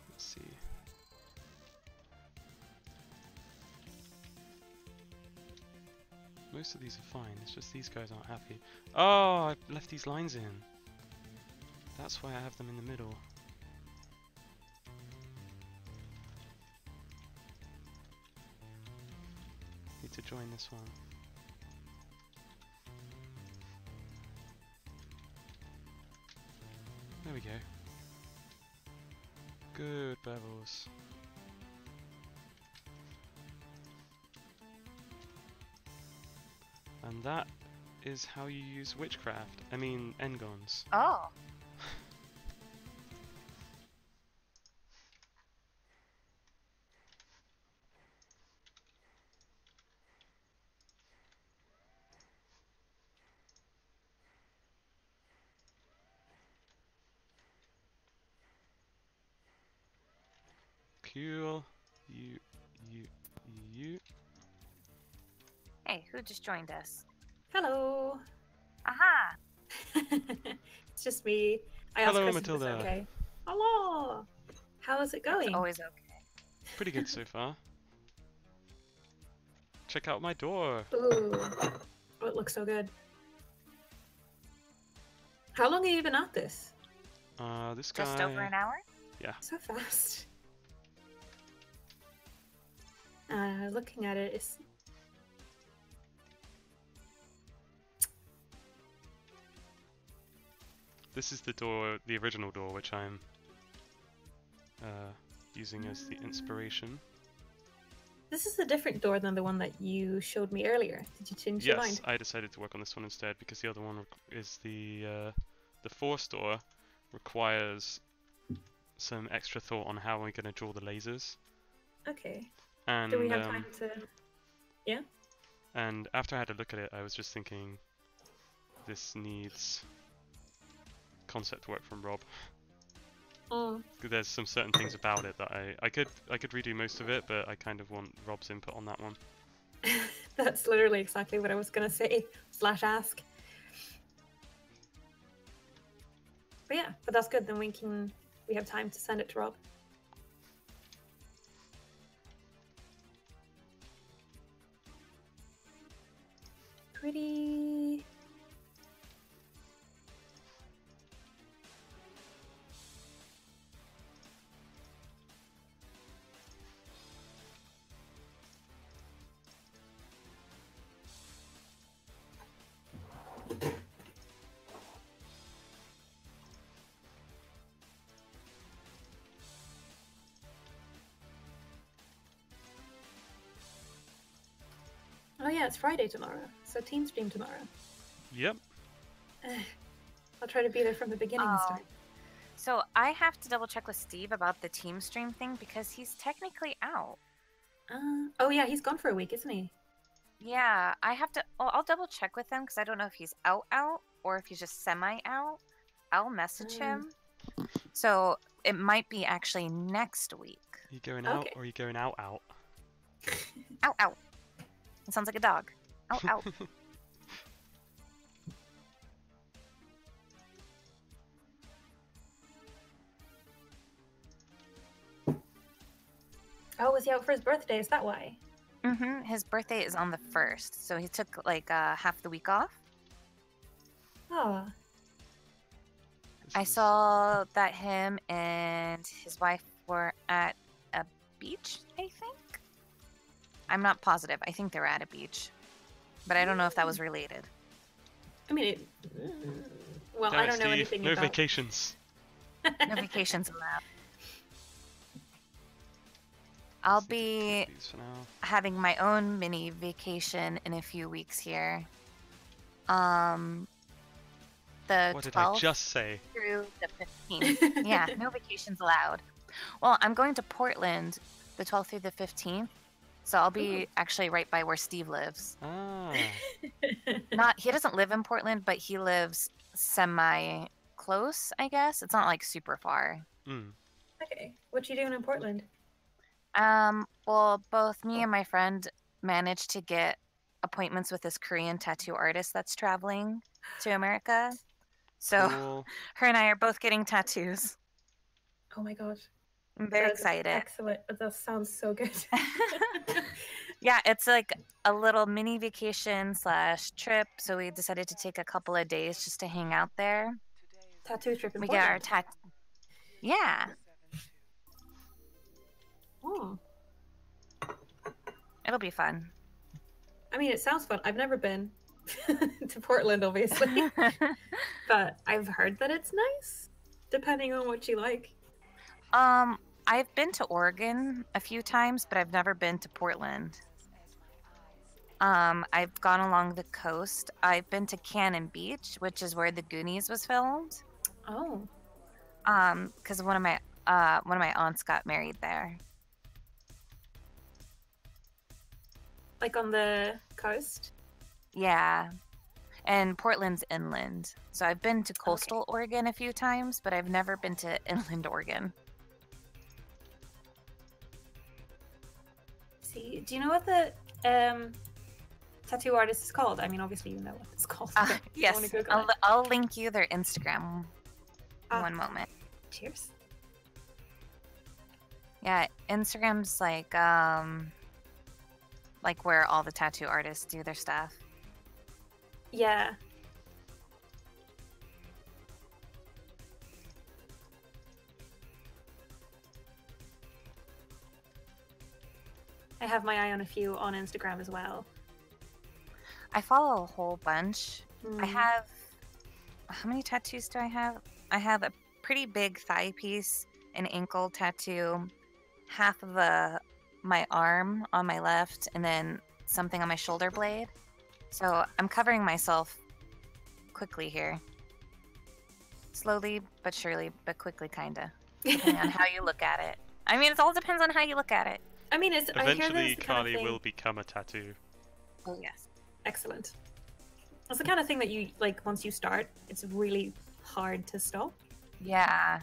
Let's see. Most of these are fine, it's just these guys aren't happy. Oh, I've left these lines in. That's why I have them in the middle. Need to join this one. There we go. Good bevels. And that is how you use witchcraft. I mean, engons. Oh. Cool. You. Hey, who just joined us? Hello. Aha! It's just me. I asked Hello, Chris if it's Matilda. okay. Hello. How is it going? It's always okay. Pretty good so far. Check out my door. Ooh. Oh, it looks so good. How long have you been at this? This guy. Just over an hour? Yeah. So fast. Looking at it, it's... This is the door, the original door, which I'm using as the inspiration. This is a different door than the one that you showed me earlier. Did you change your Yes, mind? I decided to work on this one instead because the other one is the force door requires some extra thought on how we're going to draw the lasers. Okay. And Do we have time to... Yeah? and after I had a look at it, I was just thinking this needs concept work from Rob. Oh. There's some certain things about it that I could redo most of it, but I kind of want Rob's input on that one. That's literally exactly what I was going to say, / ask. But yeah, but that's good. Then we have time to send it to Rob. Pretty... Oh yeah, it's Friday tomorrow, so team stream tomorrow. Yep. I'll try to be there from the beginning this time. So I have to double check with Steve about the team stream thing because he's technically out. Oh yeah, he's gone for a week, isn't he? Yeah, I have to. Oh, I'll double check with him because I don't know if he's out or if he's just semi out. I'll message him. So it might be actually next week. Are you going out Okay. or are you going out? Out. It sounds like a dog. Out. Oh, was he out for his birthday? Is that why? His birthday is on the 1st, so he took like half the week off. Oh, I saw that him and his wife were at a beach, I think. I'm not positive. I think they were at a beach. But I don't know if that was related. I mean, well, Damn I it, don't know Steve. anything No about... vacations. No vacations allowed. I'll be These for now. having my own mini vacation in a few weeks here. The What did 12th I just say? through the 15th. Yeah, no vacations allowed. Well, I'm going to Portland the 12th through the 15th. So I'll be actually right by where Steve lives. Ah. He doesn't live in Portland, but he lives semi close, I guess. It's not like super far. Okay, what you doing in Portland? Well, both me and my friend managed to get appointments with this Korean tattoo artist that's traveling to America. So Cool. her and I are both getting tattoos. Oh my gosh. I'm very That is excited. Excellent. That sounds so good. Yeah, it's like a little mini vacation / trip. So we decided to take a couple of days just to hang out there. Tattoo trip in We get our Portland. Yeah, Oh. it'll be fun. I mean, it sounds fun. I've never been to Portland, obviously, but I've heard that it's nice. depending on what you like. I've been to Oregon a few times, but I've never been to Portland. I've gone along the coast. I've been to Cannon Beach, which is where the Goonies was filmed. Oh, Because one of my aunts got married there. like on the coast? Yeah. And Portland's inland. So I've been to coastal Oregon a few times, but I've never been to inland Oregon. See, do you know what the tattoo artist is called? I mean, obviously you know what it's called. but I Yes. wanna Google it. I'll link you their Instagram. One moment. Cheers. Yeah, Instagram's like where all the tattoo artists do their stuff. Yeah. I have my eye on a few on Instagram as well. I follow a whole bunch. I Hmm. have how many tattoos do I have? I have a pretty big thigh piece, an ankle tattoo, half of my arm on my left, and then something on my shoulder blade. So I'm covering myself quickly here. Slowly but surely, but quickly, kinda. Depending on how you look at it. I mean, it all depends on how you look at it. I mean, it's I hear Eventually, this the kind of Carly thing... will become a tattoo. Oh yes. Excellent. It's the kind of thing that you like. Once you start, it's really hard to stop. Yeah,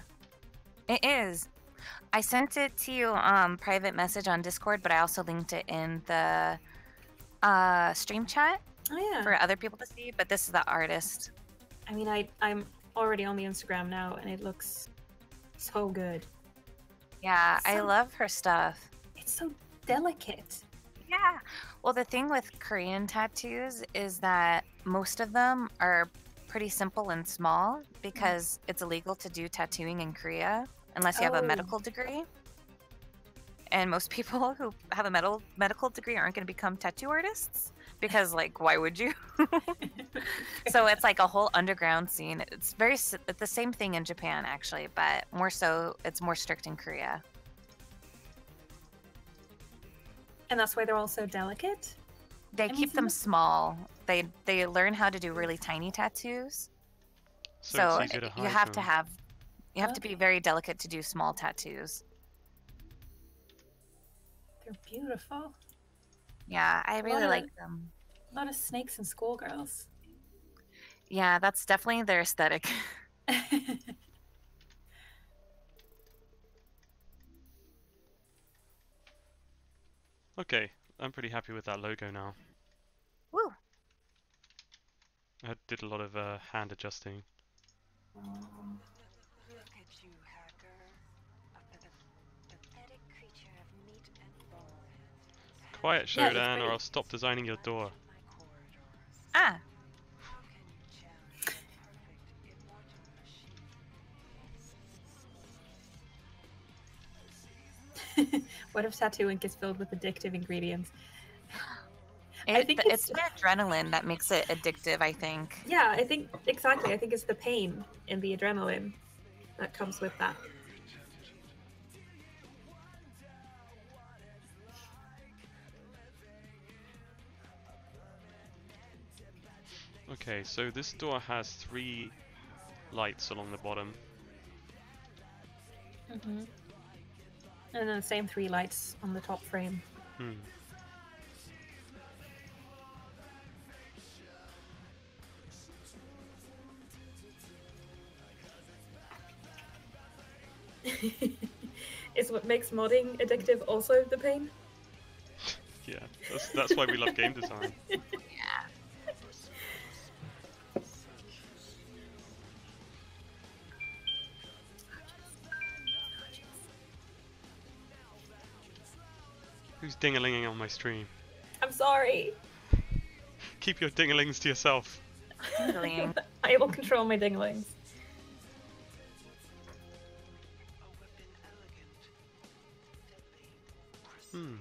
it is. I sent it to you private message on Discord, but I also linked it in the stream chat Oh yeah. for other people to see. But this is the artist. I mean, I'm already on the Instagram now, and it looks so good. Yeah, I So- love her stuff. It's so delicate. Yeah. Well, the thing with Korean tattoos is that most of them are pretty simple and small because it's illegal to do tattooing in Korea unless you have a Oh. medical degree. And most people who have a medical degree aren't going to become tattoo artists because, like, why would you? So it's like a whole underground scene. It's it's the same thing in Japan, actually, but more so, it's more strict in Korea. And that's why they're all so delicate. They mean, keep them some small. They learn how to do really tiny tattoos. So, So it's easier to hide you have to them. have to be Okay. very delicate to do small tattoos. They're beautiful. Yeah, I really Lot of- like them. A lot of snakes and schoolgirls. Yeah, that's definitely their aesthetic. Okay, I'm pretty happy with that logo now. Woo! I did a lot of hand adjusting. Look at you, hacker. A pathetic creature of meat and bone. Quiet, Yeah, it's Shodan, pretty. or I'll stop designing your door. My corridors. Ah, How can you challenge the perfect immortal machine? What if tattoo ink is filled with addictive ingredients? it, think it's it's- the adrenaline that makes it addictive, I think. Yeah, I think exactly. I think it's the pain and the adrenaline that comes with that. Okay, so this door has 3 lights along the bottom. Mm-hmm. And then the same 3 lights on the top frame. Hmm. Is what makes modding addictive also the pain? Yeah, that's why we love game design. Yeah. Who's ding-a-linging on my stream? I'm sorry. Keep your ding-a-lings to yourself. Tingling. I will control my dinglings. Hmm.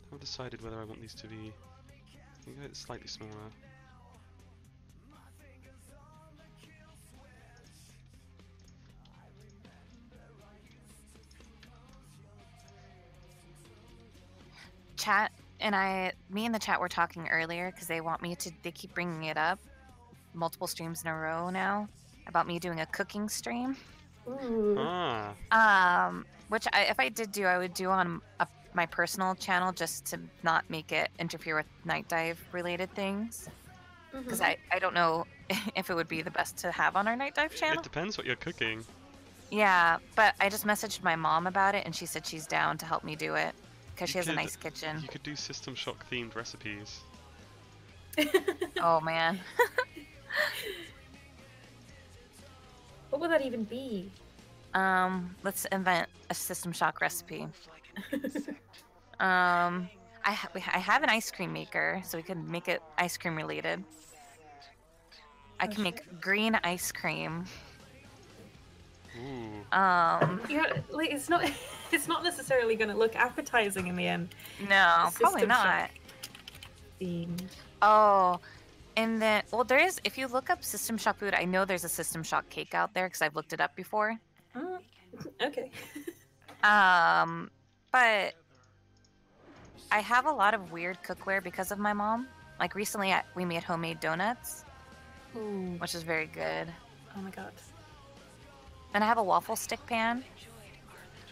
I haven't decided whether I want these to be... I think it's slightly smaller. chat me and the chat were talking earlier because they keep bringing it up multiple streams in a row now about me doing a cooking stream. Ooh. Ah. Which if I did do, I would do on my personal channel just to not make it interfere with Nightdive related things. Because I don't know if it would be the best to have on our Nightdive channel. It depends what you're cooking. Yeah, but I just messaged my mom about it and she said she's down to help me do it because she has a could- nice kitchen. You could do System Shock themed recipes. Oh man. What would that even be? Let's invent a System Shock recipe. I have an ice cream maker, so we could make it ice cream related. I can make green ice cream. Ooh. Yeah, like it's not necessarily going to look appetizing in the end. No, System probably Shock not. themed. Oh, and then there is. If you look up System Shock food, I know there's a System Shock cake out there because I've looked it up before. Oh, okay. But I have a lot of weird cookware because of my mom. Like recently, we made homemade donuts, Ooh. which is very good. Oh my god. And I have a waffle stick pan.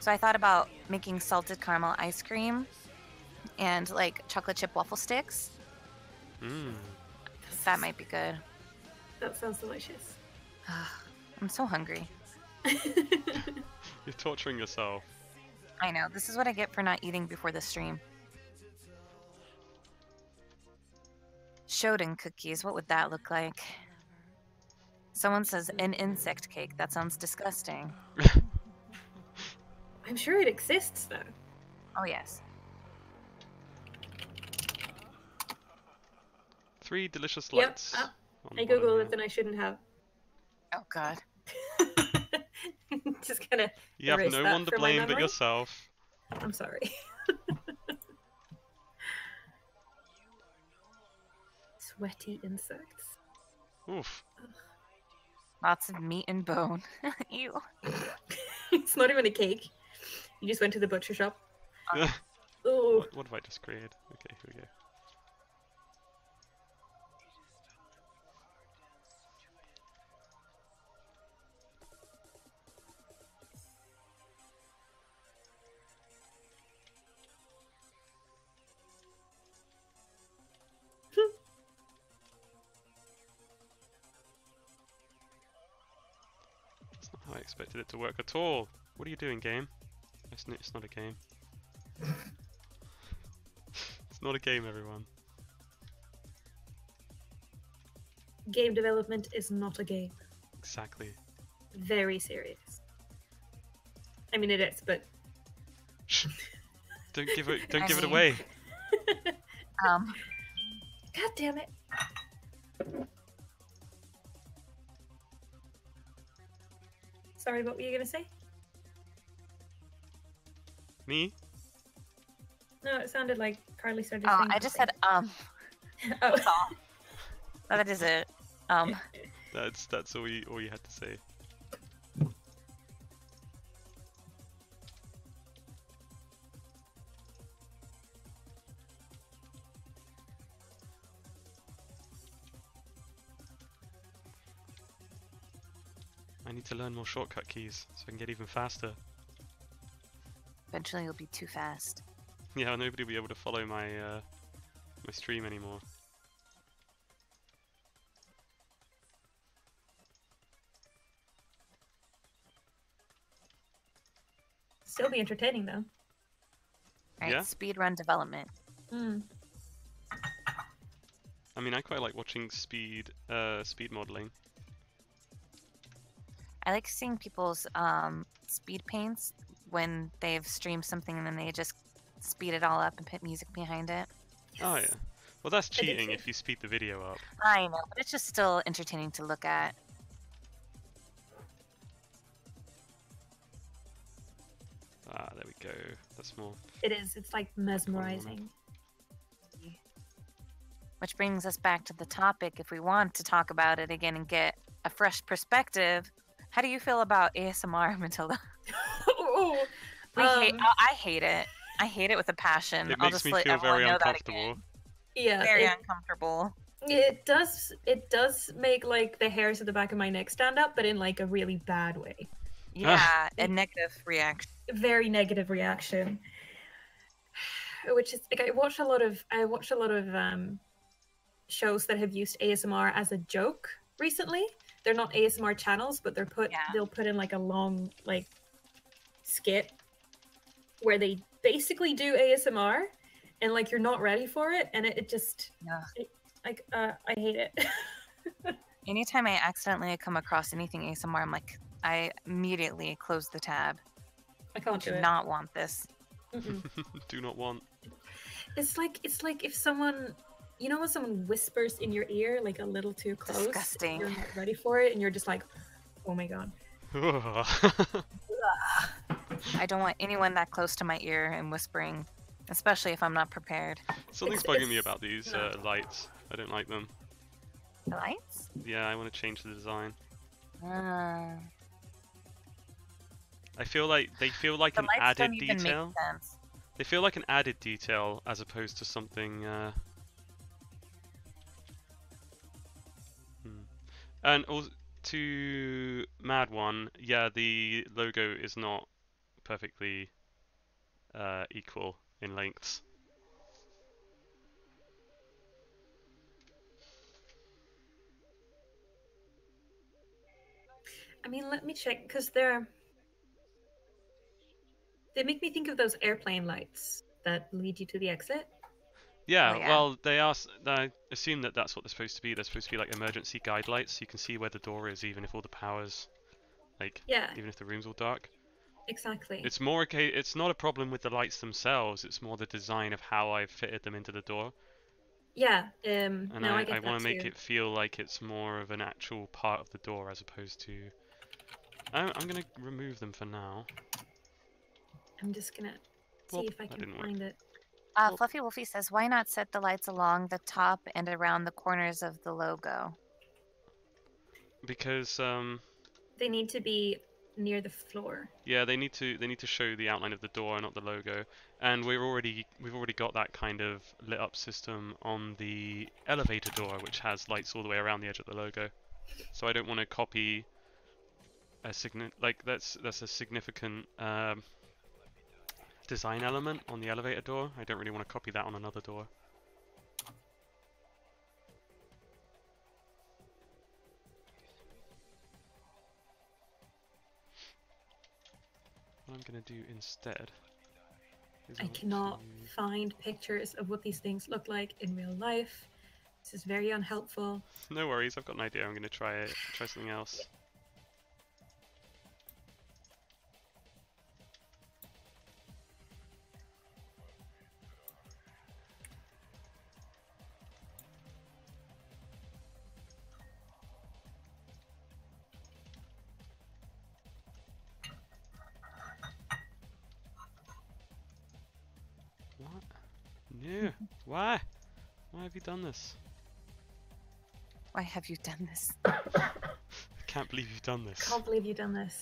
So I thought about making salted caramel ice cream and like chocolate chip waffle sticks. Mmm. That might be good. That sounds delicious. I'm so hungry. You're torturing yourself. I know. This is what I get for not eating before the stream. Shoden cookies. What would that look like? Someone says an insect cake. That sounds disgusting. I'm sure it exists though. Oh, yes. 3 delicious Yep, lights. on I the bottom googled here. it and I shouldn't have. Oh, God. Just gonna You have erase no that one to from my blame but memory. yourself. I'm sorry. Sweaty insects. Oof. Lots of meat and bone. Ew. It's not even a cake. You just went to the butcher shop. Ooh. What have I just created? Okay, here we go. That's not how I expected it to work at all. What are you doing, game? It's not a game. It's not a game, everyone. Game development is not a game. Exactly. Very serious. I mean, it is, but Shh. Don't give it. Don't I give it mean- away. God damn it. Sorry, what were you gonna say? Me? No, it sounded like Carly started Oh, saying I just something. said, Oh. That's all. That is it. That's all you had to say. I need to learn more shortcut keys so I can get even faster. Eventually you'll be too fast. Yeah, nobody will be able to follow my my stream anymore. Still be entertaining though. Alright, Yeah? speedrun development. Hmm. I mean, I quite like watching speed modeling. I like seeing people's speed paints when they've streamed something and then they just speed it all up and put music behind it. Oh yeah. Well, that's I did cheating too. if you speed the video up. I know, but it's just still entertaining to look at. Ah, there we go. That's more. It is. It's like mesmerizing. Which brings us back to the topic. If we want to talk about it again and get a fresh perspective, how do you feel about ASMR, Matilda? Ooh. I hate it. I hate it with a passion. It I'll makes just me let feel everyone very know that uncomfortable. again. Yeah, Very uncomfortable. it does make like the hairs at the back of my neck stand up, but in like a really bad way. Yeah, a negative reaction. Very negative reaction. Which is like I watch a lot of shows that have used ASMR as a joke recently. They're not ASMR channels, but they'll put in like a long like skit where they basically do ASMR, and like you're not ready for it, and it just I hate it. Anytime I accidentally come across anything ASMR, I'm like, I immediately close the tab. I can't do Do it. not want this. Do not want. It's like if someone, you know, when someone whispers in your ear like a little too close, Disgusting. you're not ready for it, and you're just like, oh my god. I don't want anyone that close to my ear and whispering, especially if I'm not prepared. Something's bugging me about these lights. I don't like them. The lights? Yeah, I want to change the design. The I feel like they feel like an lights added don't even detail. make sense. They feel like an added detail as opposed to something. And also to Mad One, yeah, the logo is not perfectly equal in lengths. I mean, let me check, because they make me think of those airplane lights that lead you to the exit. Yeah, Oh, yeah. well, I assume that that's what they're supposed to be. They're supposed to be like emergency guide lights, so you can see where the door is, even if all the power's Yeah, even if the room's all dark. exactly. It's more okay. It's not a problem with the lights themselves. It's more the design of how I've fitted them into the door. Yeah, And no, I get I that want to make too. it feel like it's more of an actual part of the door as opposed to. I'm gonna remove them for now. I'm just gonna see Well, if I that can didn't work. find it. Well- Fluffy Wolfie says, why not set the lights along the top and around the corners of the logo? Because They need to be near the floor. yeah, they need to show the outline of the door, not the logo. And we've already got that kind of lit up system on the elevator door, which has lights all the way around the edge of the logo. So I don't want to copy a that's a significant design element on the elevator door. I don't really want to copy that on another door. What I'm gonna do instead is I want cannot to- find pictures of what these things look like in real life. This is very unhelpful. No worries, I've got an idea. I'm gonna try something else. What? No. Why? Why have you done this? Why have you done this? I can't believe you've done this. Can't believe you've done this.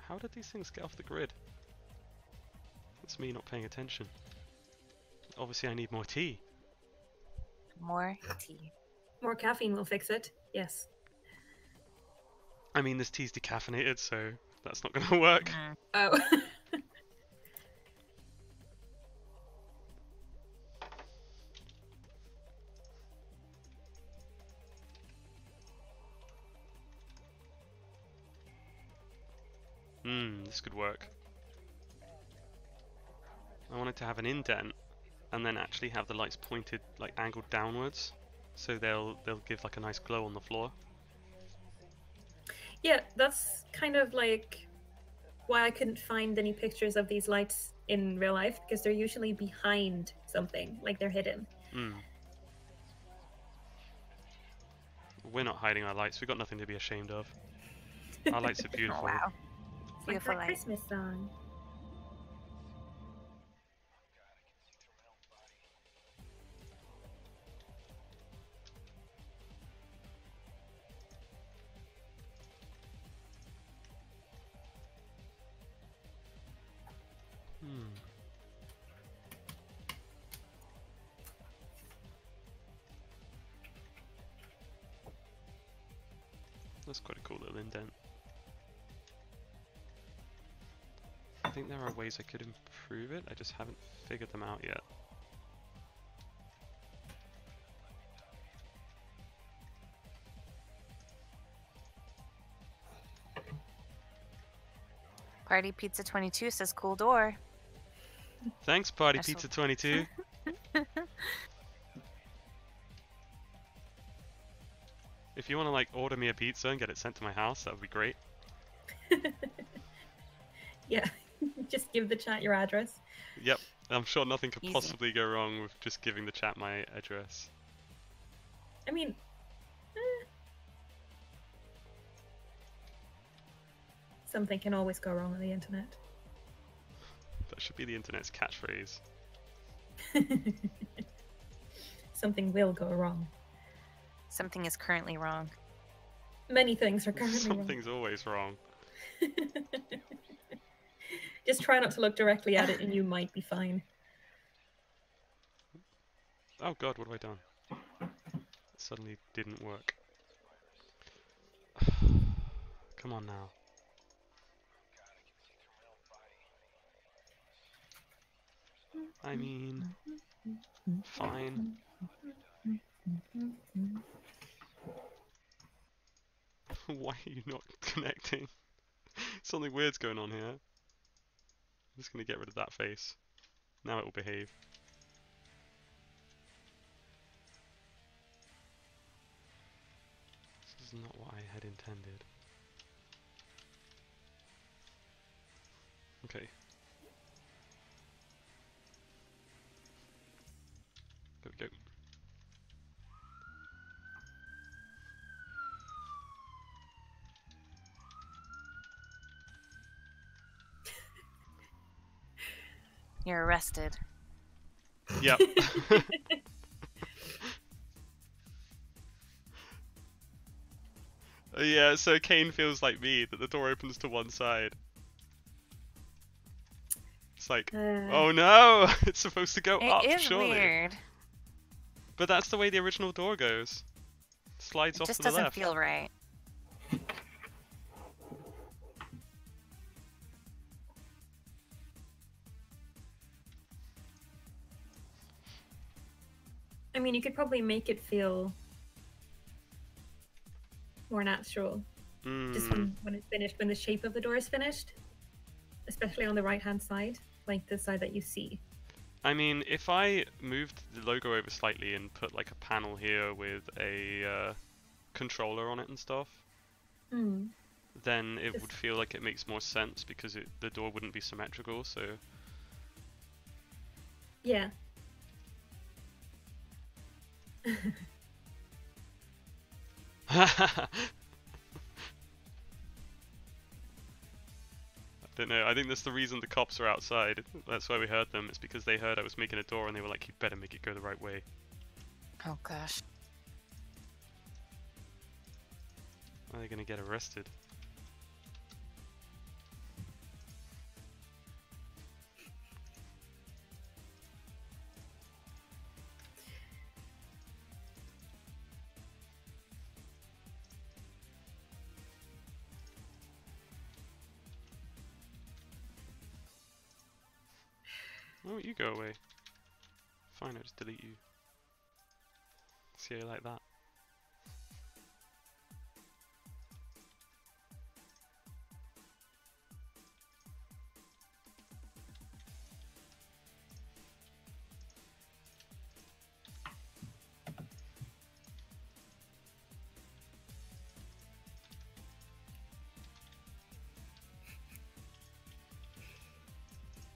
How did these things get off the grid? That's me not paying attention. Obviously I need more tea. More tea. More caffeine will fix it. Yes. I mean, this tea's decaffeinated, so that's not gonna work. Oh. This could work. I wanted to have an indent, and then actually have the lights pointed, like angled downwards, so they'll give like a nice glow on the floor. Yeah, that's kind of like why I couldn't find any pictures of these lights in real life, because they're usually behind something, like they're hidden. We're not hiding our lights. We've got nothing to be ashamed of. Our lights are Oh, beautiful. wow. Like Beautiful that light. Christmas song. Hmm. That's quite a cool little indent. I think there are ways I could improve it. I just haven't figured them out yet. Party Pizza 22 says cool door. Thanks, Party That's so- Pizza 22. If you want to like order me a pizza and get it sent to my house, that would be great. Yeah, just give the chat your address. Yep, I'm sure nothing could Easy. possibly go wrong with just giving the chat my address. I mean, something can always go wrong on the internet. That should be the internet's catchphrase. Something will go wrong. Something is currently wrong. Many things are currently Something's always wrong. wrong. Just try not to look directly at it and you might be fine. Oh god, what have I done? It suddenly didn't work. Come on now. I mean, fine. Why are you not connecting? Something weird's going on here. I'm just gonna get rid of that face. Now it will behave. This is not what I had intended. Okay. There we go. You're arrested. Yep. Yeah, so Kane feels like me, that the door opens to one side. It's like, oh no! It's supposed to go up, It is surely. weird. But that's the way the original door goes. Slides It off just to the doesn't left. feel right. I mean, you could probably make it feel more natural. Just when it's finished, when the shape of the door is finished. Especially on the right-hand side, like the side that you see. I mean, if I moved the logo over slightly and put like a panel here with a controller on it and stuff, then it would feel like it makes more sense because the door wouldn't be symmetrical, so... Yeah. I don't know, I think that's the reason the cops are outside. That's why we heard them. It's because they heard I was making a door and they were like, you better make it go the right way. Oh gosh. Are they gonna get arrested? Oh, you go away. Fine, I'll just delete you. See how you like that.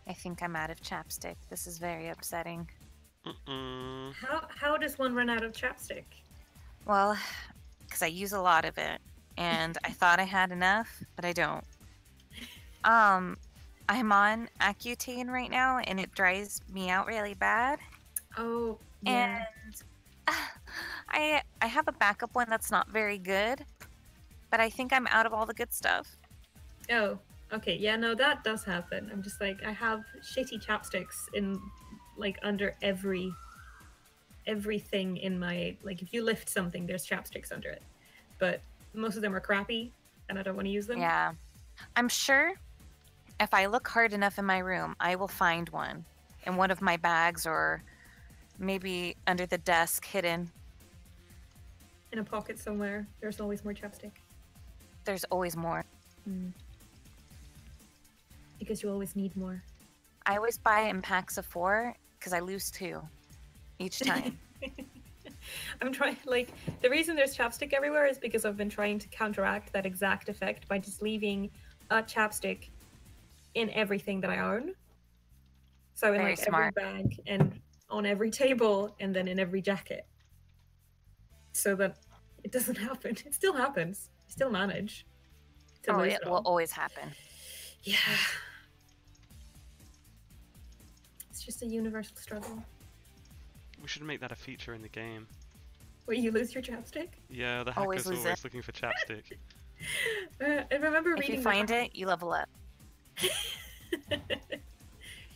I think I'm out of chapstick. This is very upsetting. How does one run out of chapstick? Well, because I use a lot of it, and I thought I had enough, but I don't. I'm on Accutane right now, and it dries me out really bad. Oh, yeah. And I have a backup one that's not very good, but I think I'm out of all the good stuff. Oh, okay. Yeah, no, that does happen. I'm just like, I have shitty chapsticks in, like, under everything in my, like, if you lift something, there's chapsticks under it. But most of them are crappy, and I don't want to use them. Yeah. I'm sure if I look hard enough in my room, I will find one in one of my bags or maybe under the desk hidden. In a pocket somewhere, there's always more chapstick. There's always more. Because you always need more. I always buy in packs of 4 because I lose 2 each time. I'm trying, like, the reason there's chapstick everywhere is because I've been trying to counteract that exact effect by just leaving a chapstick in everything that I own. So in Very like smart. every bag and on every table and then in every jacket. So that it doesn't happen. It still happens. I still manage to lose It it will all. always happen. Yeah. It's just a universal struggle. We should make that a feature in the game. Where you lose your chapstick? Yeah, the Always hacker's lose always it. looking for chapstick. I remember If reading you find it, you level up.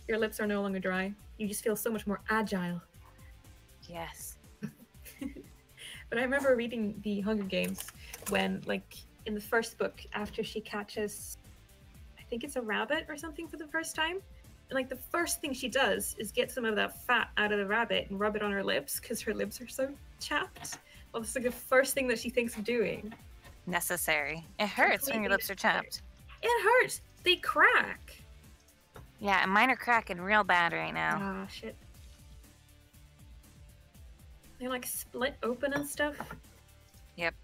Your lips are no longer dry. You just feel so much more agile. Yes. But I remember reading the Hunger Games when, like, in the first book, after she catches, I think it's a rabbit or something for the first time, and like the first thing she does is get some of that fat out of the rabbit and rub it on her lips because her lips are so chapped. Well, it's like the first thing that she thinks of doing. Necessary. It hurts when your lips are chapped. It hurts. They crack. Yeah, and mine are cracking real bad right now. Ah, shit. They like split open and stuff. Yep.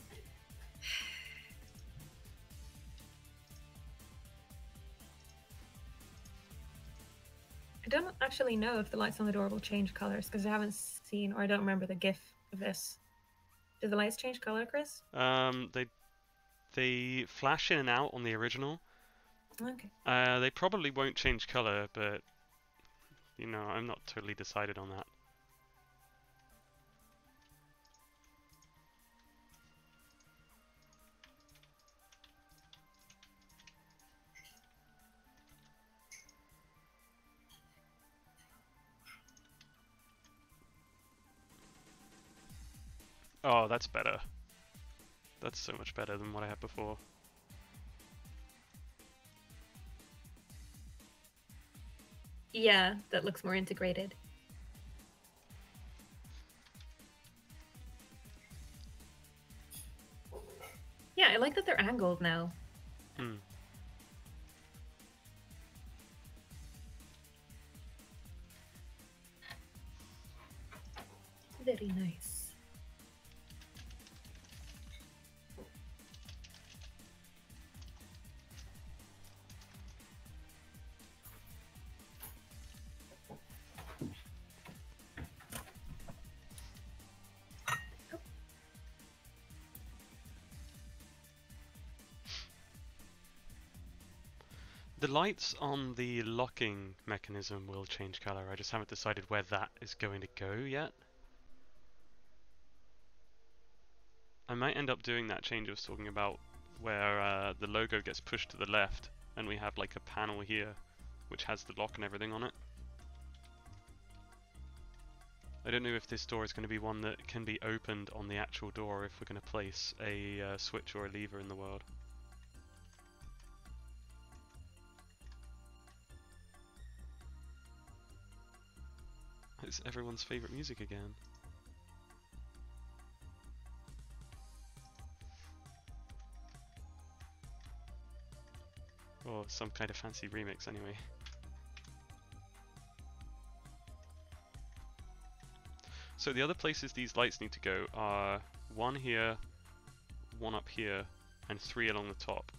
I don't actually know if the lights on the door will change colors because I haven't seen, or I don't remember the GIF of this. Do the lights change color, Chris? They flash in and out on the original. Okay. They probably won't change color, but you know, I'm not totally decided on that. Oh, that's better. That's so much better than what I had before. Yeah, that looks more integrated. Yeah, I like that they're angled now. Hmm. Very nice. The lights on the locking mechanism will change color. I just haven't decided where that is going to go yet. I might end up doing that change I was talking about, where the logo gets pushed to the left and we have like a panel here which has the lock and everything on it. I don't know if this door is going to be one that can be opened on the actual door, or if we're going to place a switch or a lever in the world. It's everyone's favorite music again. Or some kind of fancy remix anyway. So the other places these lights need to go are one here, one up here, and 3 along the top.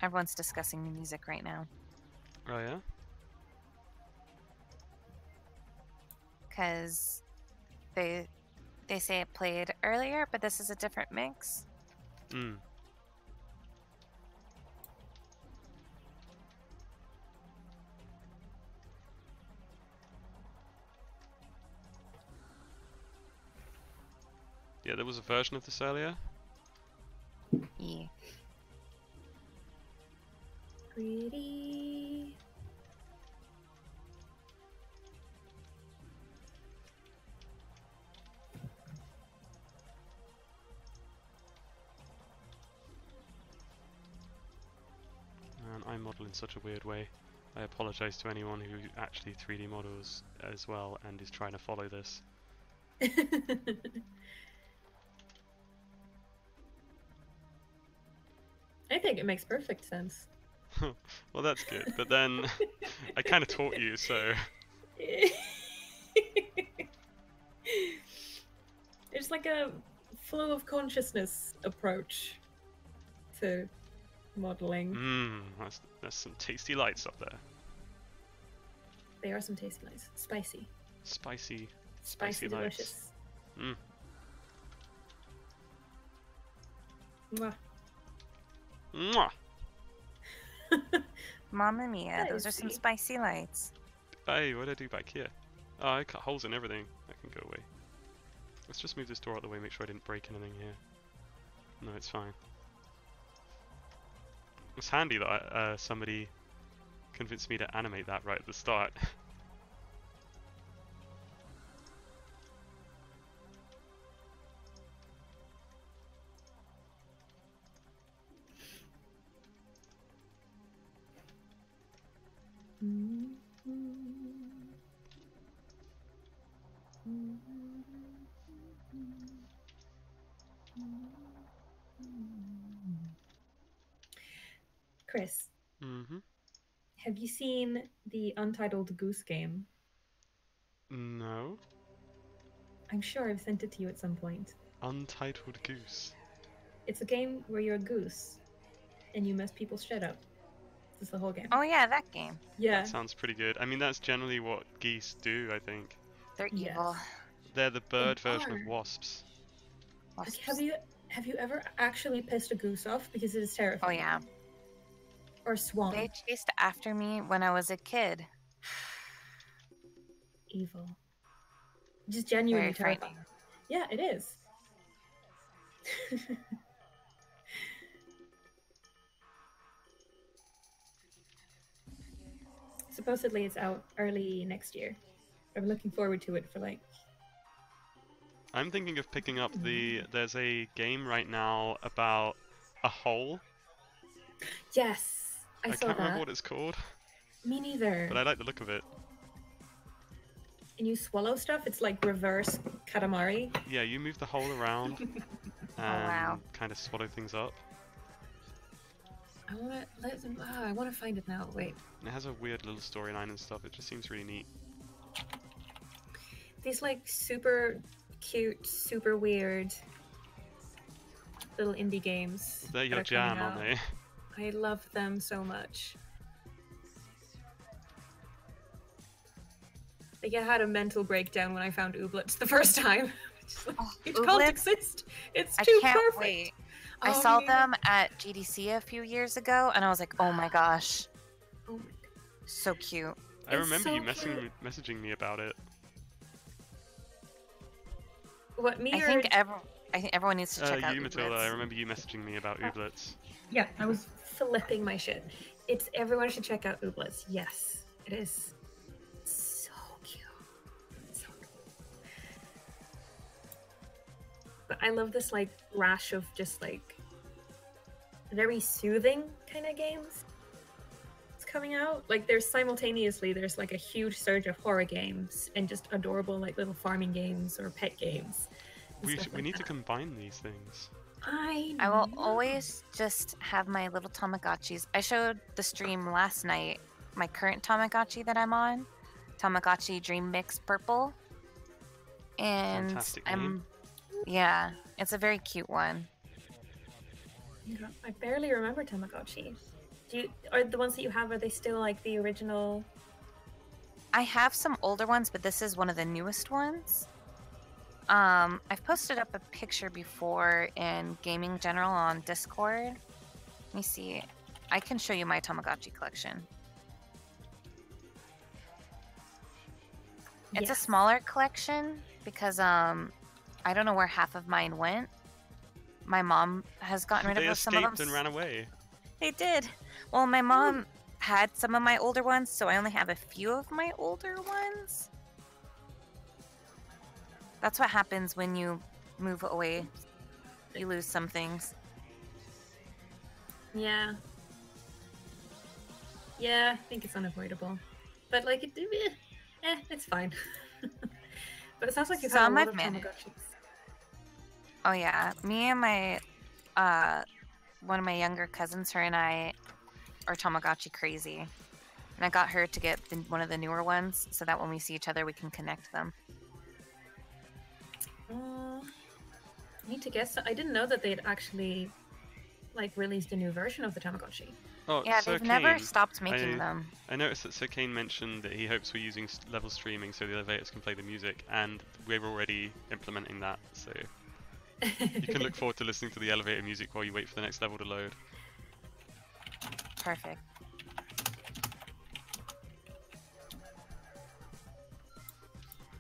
Everyone's discussing the music right now. Oh yeah? Because they say it played earlier, but this is a different mix. Hmm. Yeah, there was a version of this earlier. Yeah. Pretty. And I model in such a weird way. I apologize to anyone who actually 3D models as well and is trying to follow this. I think it makes perfect sense. Well, that's good, but then I kind of taught you, so... It's like a flow of consciousness approach to modeling. Mmm, that's some tasty lights up there. They are some tasty lights. Spicy. Spicy Spicy lights. delicious. Mmm. Mwah. Mwah! Mamma mia, those are some Spicy. spicy lights. Hey, what did I do back here? Oh, I cut holes in everything. That can go away. Let's just move this door out of the way, make sure I didn't break anything here. No, it's fine. It's handy that somebody convinced me to animate that right at the start. Chris, Mm-hmm. have you seen the Untitled Goose Game? No. I'm sure I've sent it to you at some point. Untitled Goose. It's a game where you're a goose and you mess people's shit up. This is the whole game. Oh yeah, that game. Yeah. That sounds pretty good. I mean, that's generally what geese do, I think. They're Yes. evil. They're the bird version of are. wasps. Like, Wasps. have you ever actually pissed a goose off? Because it is Oh terrifying. yeah. Or a swan. They chased after me when I was a kid. Evil. Just genuinely Very terrifying. frightening. Yeah, it is. Supposedly it's out early next year. I'm looking forward to it for like... I'm thinking of picking up there's a game right now about a hole. Yes! I saw can't that. remember what it's called, Me neither. but I like the look of it. And you swallow stuff? It's like reverse Katamari. Yeah, you move the hole around and wow. kind of swallow things up. I wanna find it now. Wait. And it has a weird little storyline and stuff. It just seems really neat. These like super cute, super weird little indie games. They're that your are jam, coming aren't out. they? I love them so much. Like, I had a mental breakdown when I found Ooblets the first time. Just like, Oh, it can't Ooblets? exist. It's I too can't perfect. wait. I Oh, saw yeah. them at GDC a few years ago, and I was like, oh my gosh, Oh my so cute. I It's remember so you cute. messaging me about it. What me I or think everyone needs to check out You, Matilda, Ooblets. I remember you messaging me about Ooblets. yeah, I was flipping my shit. It's everyone should check out Ooblets. Yes, it is so cute. So cute. But I love this like rash of just like very soothing kind of games. It's coming out. Like there's like a huge surge of horror games and just adorable like little farming games or pet games. and We stuff we like need to that. combine these things. I I will know. always just have my little Tamagotchis. I showed the stream last night my current Tamagotchi that I'm on, Tamagotchi Dream Mix Purple, and Fantastic name. yeah, it's a very cute one. I barely remember Tamagotchi. Are the ones that you have, are they still like the original? I have some older ones, but this is one of the newest ones. I've posted up a picture before in Gaming General on Discord. Let me see. I can show you my Tamagotchi collection. It's a smaller collection because I don't know where half of mine went. My mom has gotten rid of some of them. They escaped and ran away. They did. Well, my mom had some of my older ones, so I only have a few of my older ones. That's what happens when you move away. You lose some things. Yeah. Yeah, I think it's unavoidable. But like, it's fine. But it sounds like you've had a lot of Tamagotchis. Oh yeah, me and my one of my younger cousins, her and I are Tamagotchi crazy, and I got her to get one of the newer ones so that when we see each other, we can connect them. I need to guess. I didn't know that they'd actually like released a new version of the Tamagotchi. Oh, yeah, Sir they've Kane, never stopped making them. I noticed that Sir Kane mentioned that he hopes we're using level streaming so the elevators can play the music, and we're already implementing that, so you can look forward to listening to the elevator music while you wait for the next level to load. Perfect.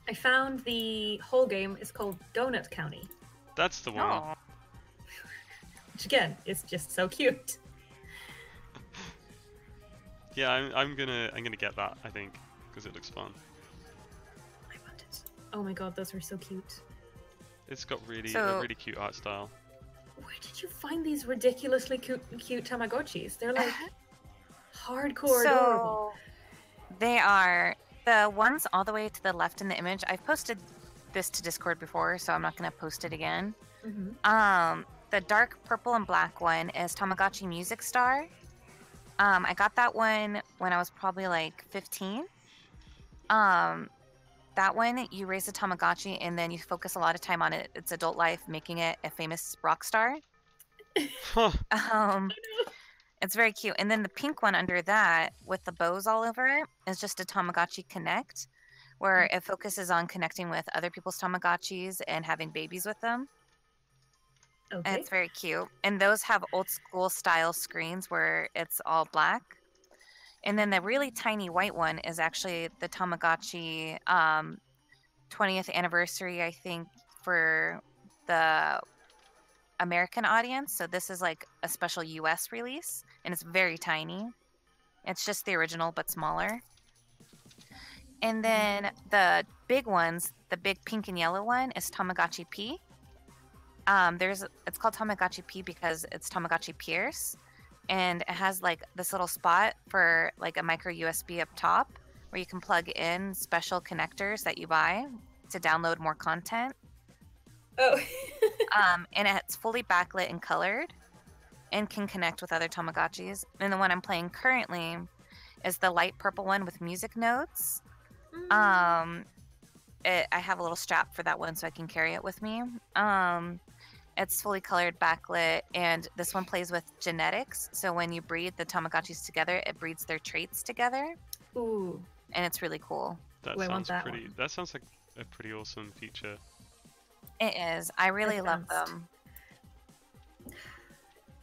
I found the whole game is called Donut County. That's the one. Oh. Which again, is just so cute. Yeah, I'm gonna get that, I think, because it looks fun. I want it. Oh my god, those are so cute. It's got a really cute art style. Where did you find these ridiculously cute Tamagotchis? They're like hardcore adorable. They are the ones all the way to the left in the image. I've posted this to Discord before, so I'm not going to post it again. Mm-hmm. The dark purple and black one is Tamagotchi Music Star. I got that one when I was probably like 15. That one, you raise a Tamagotchi and then you focus a lot of time on its adult life, making it a famous rock star. It's very cute. And then the pink one under that with the bows all over it is just a Tamagotchi Connect, where it focuses on connecting with other people's Tamagotchis and having babies with them. Okay. And it's very cute. And those have old school style screens where it's all black. And then the really tiny white one is actually the Tamagotchi 20th anniversary, I think, for the American audience. So this is like a special US release, and it's very tiny. It's just the original but smaller. And then the big ones, the big pink and yellow one is Tamagotchi P. It's called Tamagotchi P because it's Tamagotchi Pierce, and it has like this little spot for like a micro USB up top where you can plug in special connectors that you buy to download more content. Oh. And it's fully backlit and colored and can connect with other Tamagotchis. And the one I'm playing currently is the light purple one with music notes. I have a little strap for that one so I can carry it with me. It's fully colored, backlit, and this one plays with genetics. So when you breed the Tamagotchis together, it breeds their traits together. Ooh. And it's really cool. That sounds like a pretty awesome feature. It is. I really love them.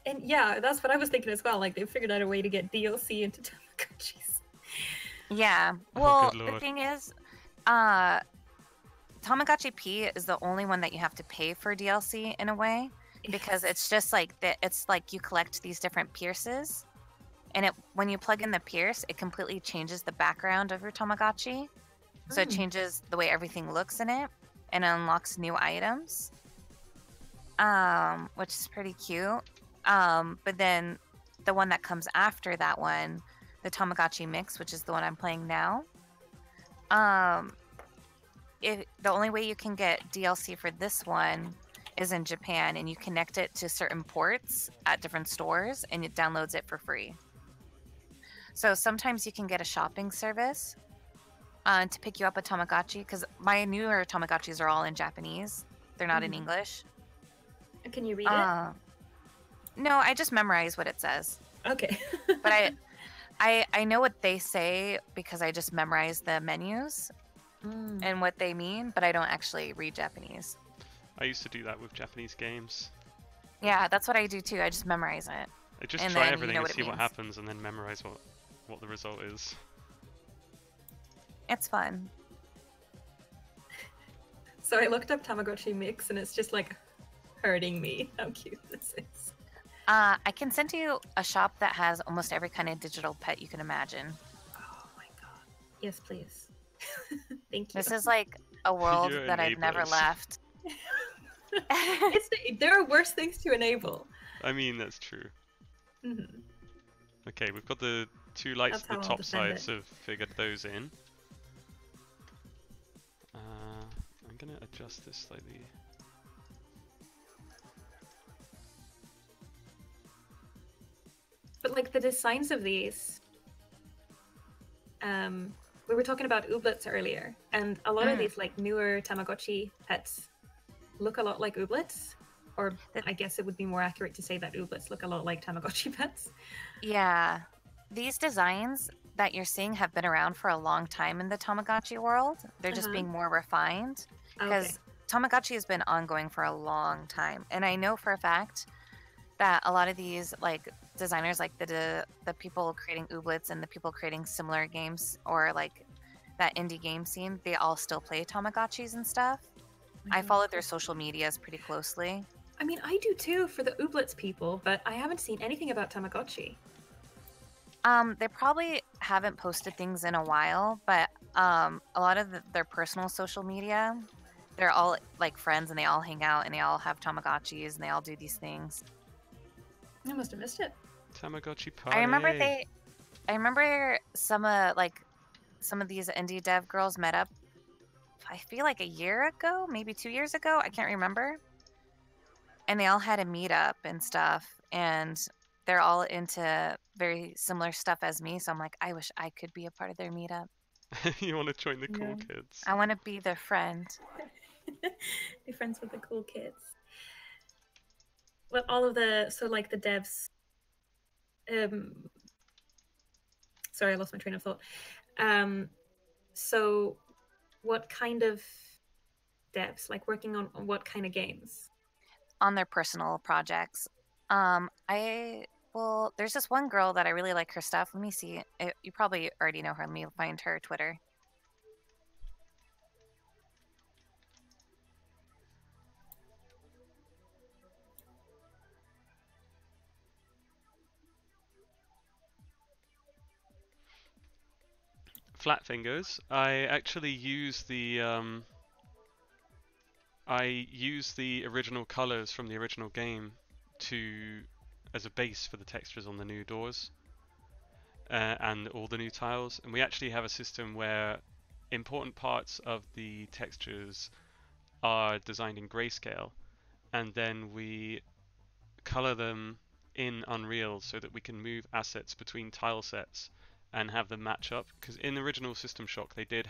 And yeah, that's what I was thinking as well. Like, they figured out a way to get DLC into Tamagotchis. Yeah. Well, the thing is, Tamagotchi P is the only one that you have to pay for DLC in a way, because it's just like it's like you collect these different pierces, and when you plug in the pierce, it completely changes the background of your Tamagotchi. So it changes the way everything looks in it and unlocks new items, which is pretty cute. But then the one that comes after that one, the Tamagotchi Mix, which is the one I'm playing now, the only way you can get DLC for this one is in Japan, and you connect it to certain ports at different stores, and it downloads it for free. So sometimes you can get a shopping service to pick you up a Tamagotchi, because my newer Tamagotchis are all in Japanese. They're not in English. Can you read it? No, I just memorize what it says. Okay. But I know what they say because I just memorize the menus and what they mean, but I don't actually read Japanese. I used to do that with Japanese games. Yeah, that's what I do too. I just memorize it. I just And try then everything you know and what it see what means. happens, and then memorize what the result is. It's fun. So I looked up Tamagotchi mix, and it's just like hurting me how cute this is. I can send you a shop that has almost every kind of digital pet you can imagine. Oh my god. Yes, please. Thank you. This is like a world You're that I've never enablers. left. There are worse things to enable. I mean, that's true. Mm-hmm. Okay, we've got the two lights That's at the how I'll top defend side, so I've figured those in. I'm gonna adjust this slightly. But like the designs of these, we were talking about ooblets earlier, and a lot of these like newer Tamagotchi pets look a lot like ooblets, or I guess it would be more accurate to say that ooblets look a lot like Tamagotchi pets. Yeah. These designs that you're seeing have been around for a long time in the Tamagotchi world. They're just being more refined because Tamagotchi has been ongoing for a long time. And I know for a fact that a lot of these like designers, like the people creating ooblets and the people creating similar games or like that indie game scene, they all still play Tamagotchis and stuff. I follow their social medias pretty closely. I mean, I do too for the ooblets people, but I haven't seen anything about Tamagotchi. They probably haven't posted things in a while, but a lot of their personal social media, they're all like friends and they all hang out and they all have Tamagotchis and they all do these things. I must have missed it. Tamagotchi party. I remember some of these indie dev girls met up. I feel like a year ago, maybe 2 years ago. I can't remember. And they all had a meetup and stuff, and they're all into very similar stuff as me. So I'm like, I wish I could be a part of their meetup. You want to join the cool kids? I want to be their friend. Be friends with the cool kids. Well, all of the like the devs. Sorry, I lost my train of thought. So, what kind of devs, like working on what kind of games? On their personal projects. There's this one girl that I really like her stuff. Let me see. You probably already know her. Let me find her Twitter. Flat Fingers. I actually use the original colors from the original game as a base for the textures on the new doors and all the new tiles. And we actually have a system where important parts of the textures are designed in grayscale, and then we color them in Unreal so that we can move assets between tile sets and have them match up. Because in the original System Shock they did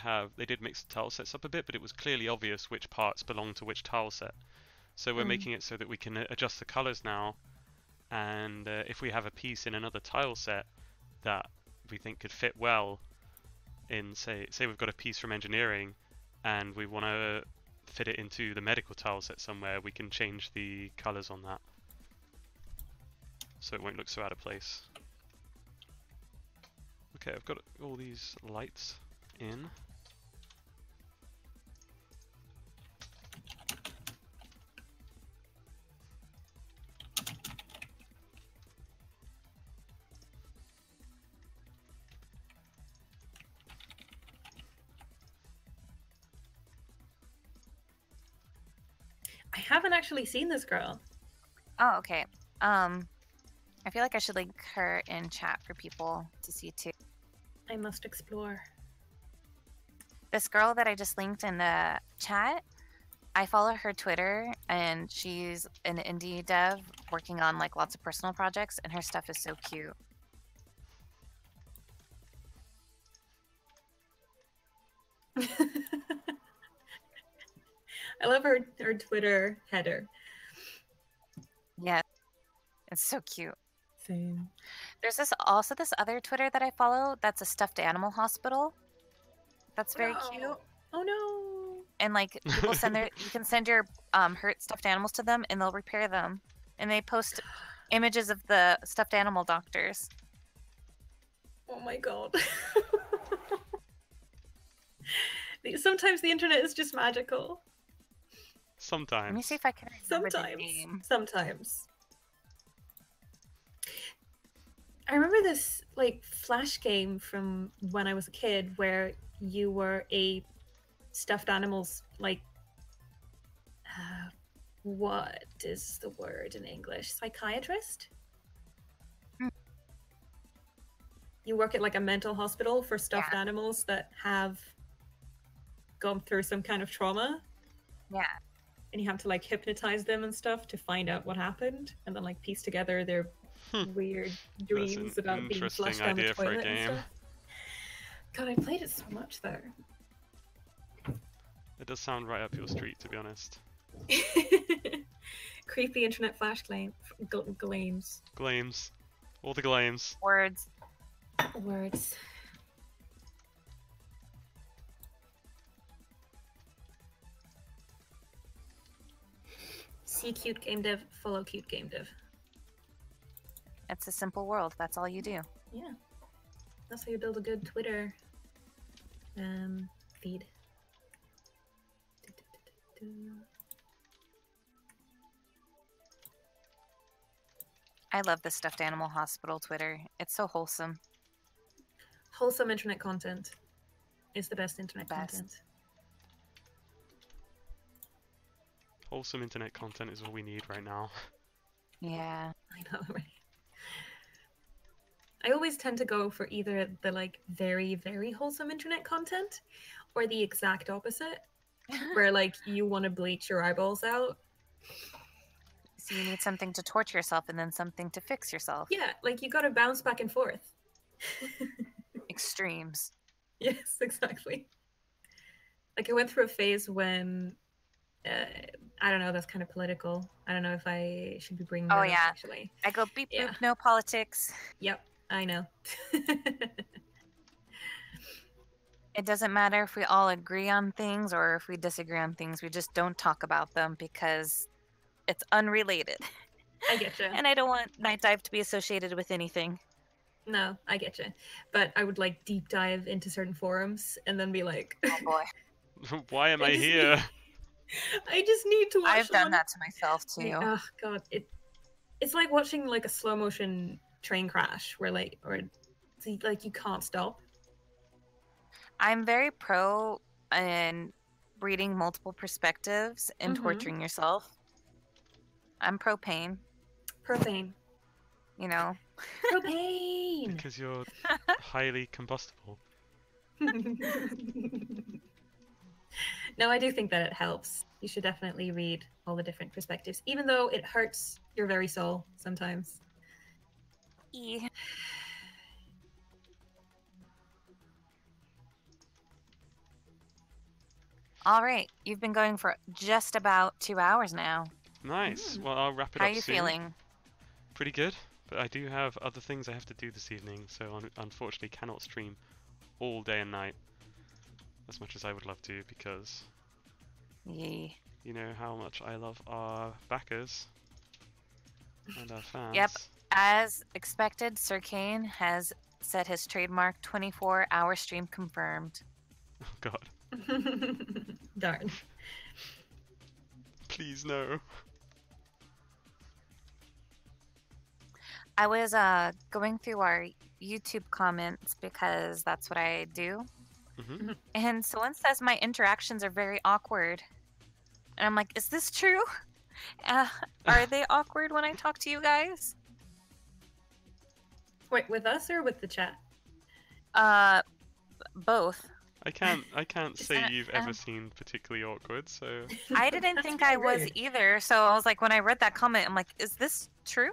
mix the tile sets up a bit, but it was clearly obvious which parts belong to which tile set. So we're making it so that we can adjust the colors now, and if we have a piece in another tile set that we think could fit well in, say we've got a piece from engineering and we want to fit it into the medical tile set somewhere, we can change the colors on that so it won't look so out of place. Okay, I've got all these lights in. I haven't actually seen this girl. Oh, okay. I feel like I should link her in chat for people to see too. I must explore. This girl that I just linked in the chat, I follow her Twitter, and she's an indie dev working on like lots of personal projects, and her stuff is so cute. I love her Twitter header. Yeah, it's so cute. Same. There's this other Twitter that I follow that's a stuffed animal hospital. That's very cute. Oh no. And like people you can send your hurt stuffed animals to them and they'll repair them. And they post images of the stuffed animal doctors. Oh my god. Sometimes the internet is just magical. Sometimes. Let me see if I can remember the name. Sometimes. I remember this like flash game from when I was a kid where you were a stuffed animals like what is the word in English? Psychiatrist? You work at like a mental hospital for stuffed animals that have gone through some kind of trauma. Yeah. And you have to like hypnotize them and stuff to find out what happened and then like piece together their weird dreams about being flushed down the toilet and stuff. God, I played it so much though. It does sound right up your street, to be honest. Creepy internet flash glames. Glames. All the glames. Words. Words. See cute game dev, follow cute game dev. It's a simple world. That's all you do. Yeah. That's how you build a good Twitter feed. I love the stuffed animal hospital Twitter. It's so wholesome. Wholesome internet content is the best internet content. Wholesome internet content is all we need right now. Yeah. I know, right? I always tend to go for either the like very, very wholesome internet content or the exact opposite, where like you want to bleach your eyeballs out. So you need something to torture yourself and then something to fix yourself. Yeah, like you got to bounce back and forth. Extremes. Yes, exactly. Like I went through a phase when I don't know, that's kind of political. I don't know if I should be bringing that up, actually. I go beep boop, no politics. Yep, I know. It doesn't matter if we all agree on things or if we disagree on things. We just don't talk about them because it's unrelated. I get you. And I don't want Nightdive to be associated with anything. No, I get you. But I would like deep dive into certain forums and then be like, oh boy. Why am I here? I just need to watch I've done that to myself too. Oh god, it's like watching like a slow motion train crash where like you can't stop. I'm very pro in reading multiple perspectives and torturing yourself. I'm pro pain. Pro pain. You know. Pro pain. Because you're highly combustible. No, I do think that it helps. You should definitely read all the different perspectives, even though it hurts your very soul sometimes. All right, you've been going for just about 2 hours now. Nice. Well, I'll wrap it up soon. How are you feeling? Pretty good, but I do have other things I have to do this evening, so unfortunately cannot stream all day and night as much as I would love to, because you know how much I love our backers and our fans. Yep. As expected, Sir Kane has set his trademark 24-hour stream confirmed. Oh god. Darn. Please no. I was going through our YouTube comments because that's what I do. And someone says my interactions are very awkward. And I'm like, is this true? Are they awkward when I talk to you guys? Wait, with us or with the chat? Both. I can't say you've ever seemed particularly awkward, so... I didn't think I was either, so I was like, when I read that comment, I'm like, is this true?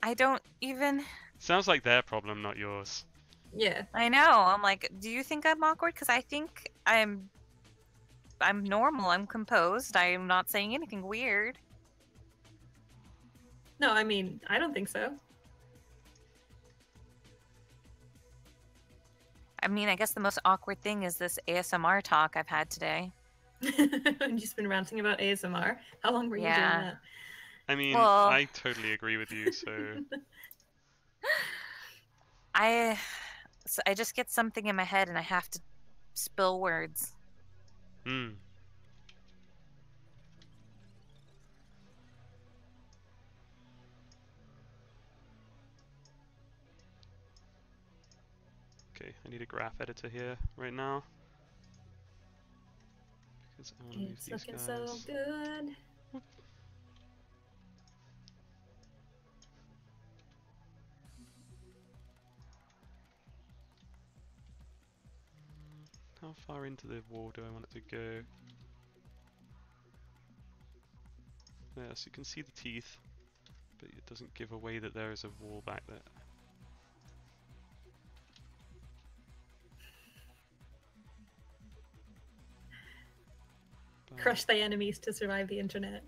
I don't even... Sounds like their problem, not yours. Yeah. I know. I'm like, do you think I'm awkward? Because I think I'm normal. I'm composed. I'm not saying anything weird. No, I mean, I don't think so. I mean, I guess the most awkward thing is this ASMR talk I've had today. You've just been ranting about ASMR. How long were you doing that? I mean, Well, I totally agree with you, so... I just get something in my head and I have to spill words. Hmm. Okay, I need a graph editor here right now. Because I want to move It's these looking guys. so good. Whoop. How far into the wall do I want it to go? Yeah, so you can see the teeth, but it doesn't give away that there is a wall back there. Crush thy enemies to survive the internet.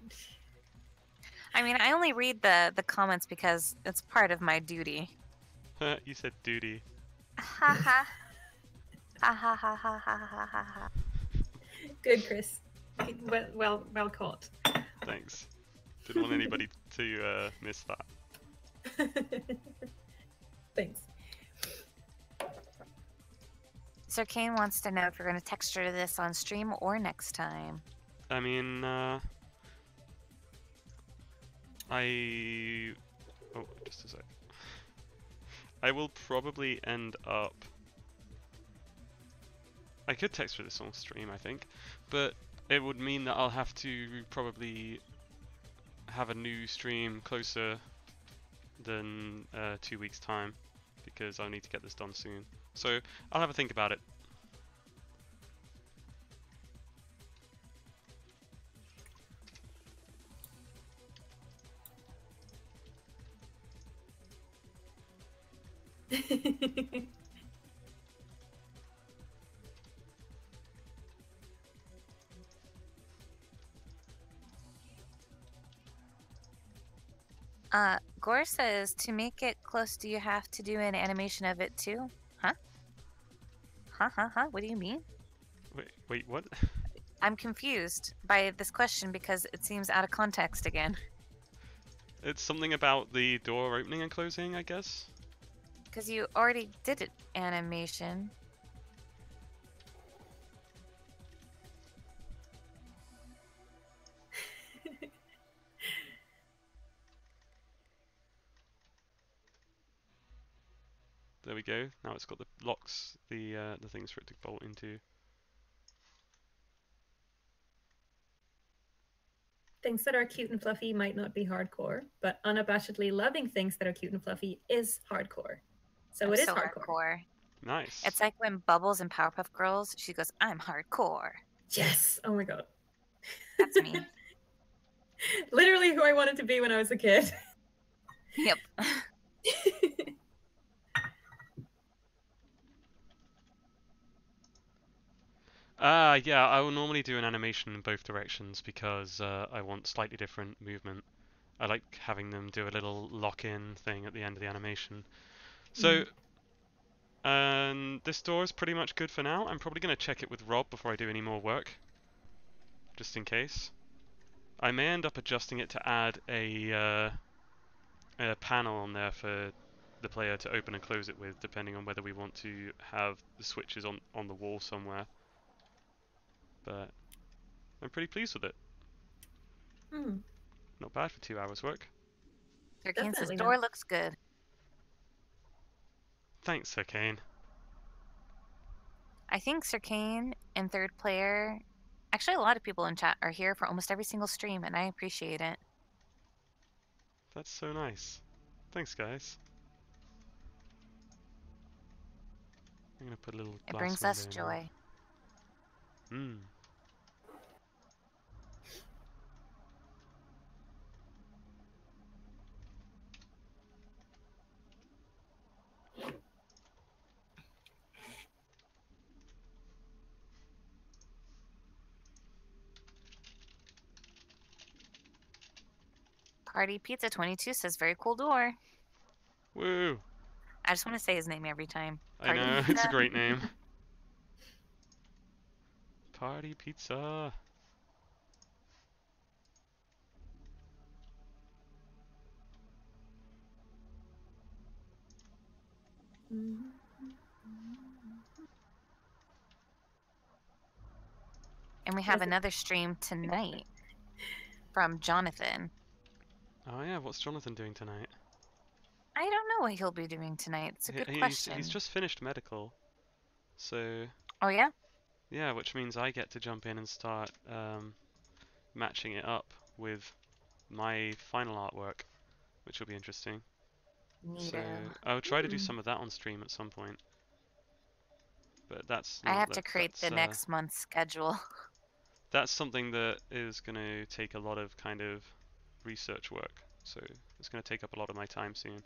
I mean, I only read the comments because it's part of my duty. You said duty. Ha ha. Ha ha ha ha ha ha ha ha. Good, Chris. Well caught. Thanks. Didn't want anybody to miss that. Thanks. Sir Kane wants to know if you're going to texture this on stream or next time. I mean, oh, just a sec. I will probably end up... I could texture this on stream, I think, but it would mean that I'll have to probably have a new stream closer than 2 weeks' time, because I'll need to get this done soon. So I'll have a think about it. Gore says to make it close, do you have to do an animation of it too? Huh? Huh? What do you mean? Wait, what? I'm confused by this question because it seems out of context again. It's something about the door opening and closing, I guess? Because you already did it animation. There we go. Now it's got the locks, the things for it to bolt into. Things that are cute and fluffy might not be hardcore, but unabashedly loving things that are cute and fluffy is hardcore. So it is so hardcore. Nice. It's like when Bubbles in Powerpuff Girls, she goes, "I'm hardcore." Yes. Oh my god. That's me. Literally who I wanted to be when I was a kid. Yep. Yeah, I will normally do an animation in both directions because I want slightly different movement. I like having them do a little lock-in thing at the end of the animation. So, this door is pretty much good for now. I'm probably going to check it with Rob before I do any more work, just in case. I may end up adjusting it to add a panel on there for the player to open and close it with, depending on whether we want to have the switches on the wall somewhere. But I'm pretty pleased with it. Not bad for 2 hours work. Sir Kane says door looks good. Thanks, Sir Kane. I think Sir Kane and third player, actually a lot of people in chat are here for almost every single stream, and I appreciate it. That's so nice. Thanks, guys. I'm gonna put a little glass It brings us window joy. in. Party Pizza 22 says very cool door. Woo! I just want to say his name every time. I Party know, Pizza. it's a great name. Party Pizza. And we have another stream tonight from Jonathan. Oh yeah, what's Jonathan doing tonight? I don't know what he'll be doing tonight. It's a good question. He's just finished medical, so Oh yeah? yeah, which means I get to jump in and start matching it up with my final artwork, which will be interesting. So Neato. I'll try to do some of that on stream at some point. But that's I have to create the next month's schedule. That's something that is going to take a lot of kind of research work. So it's going to take up a lot of my time soon.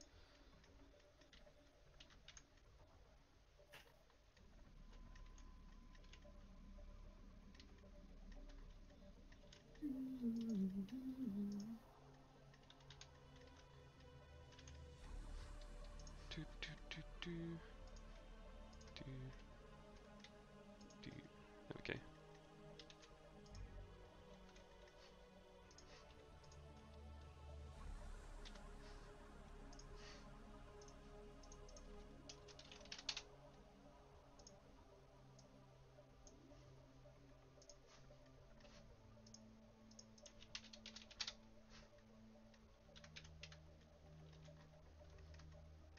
Okay.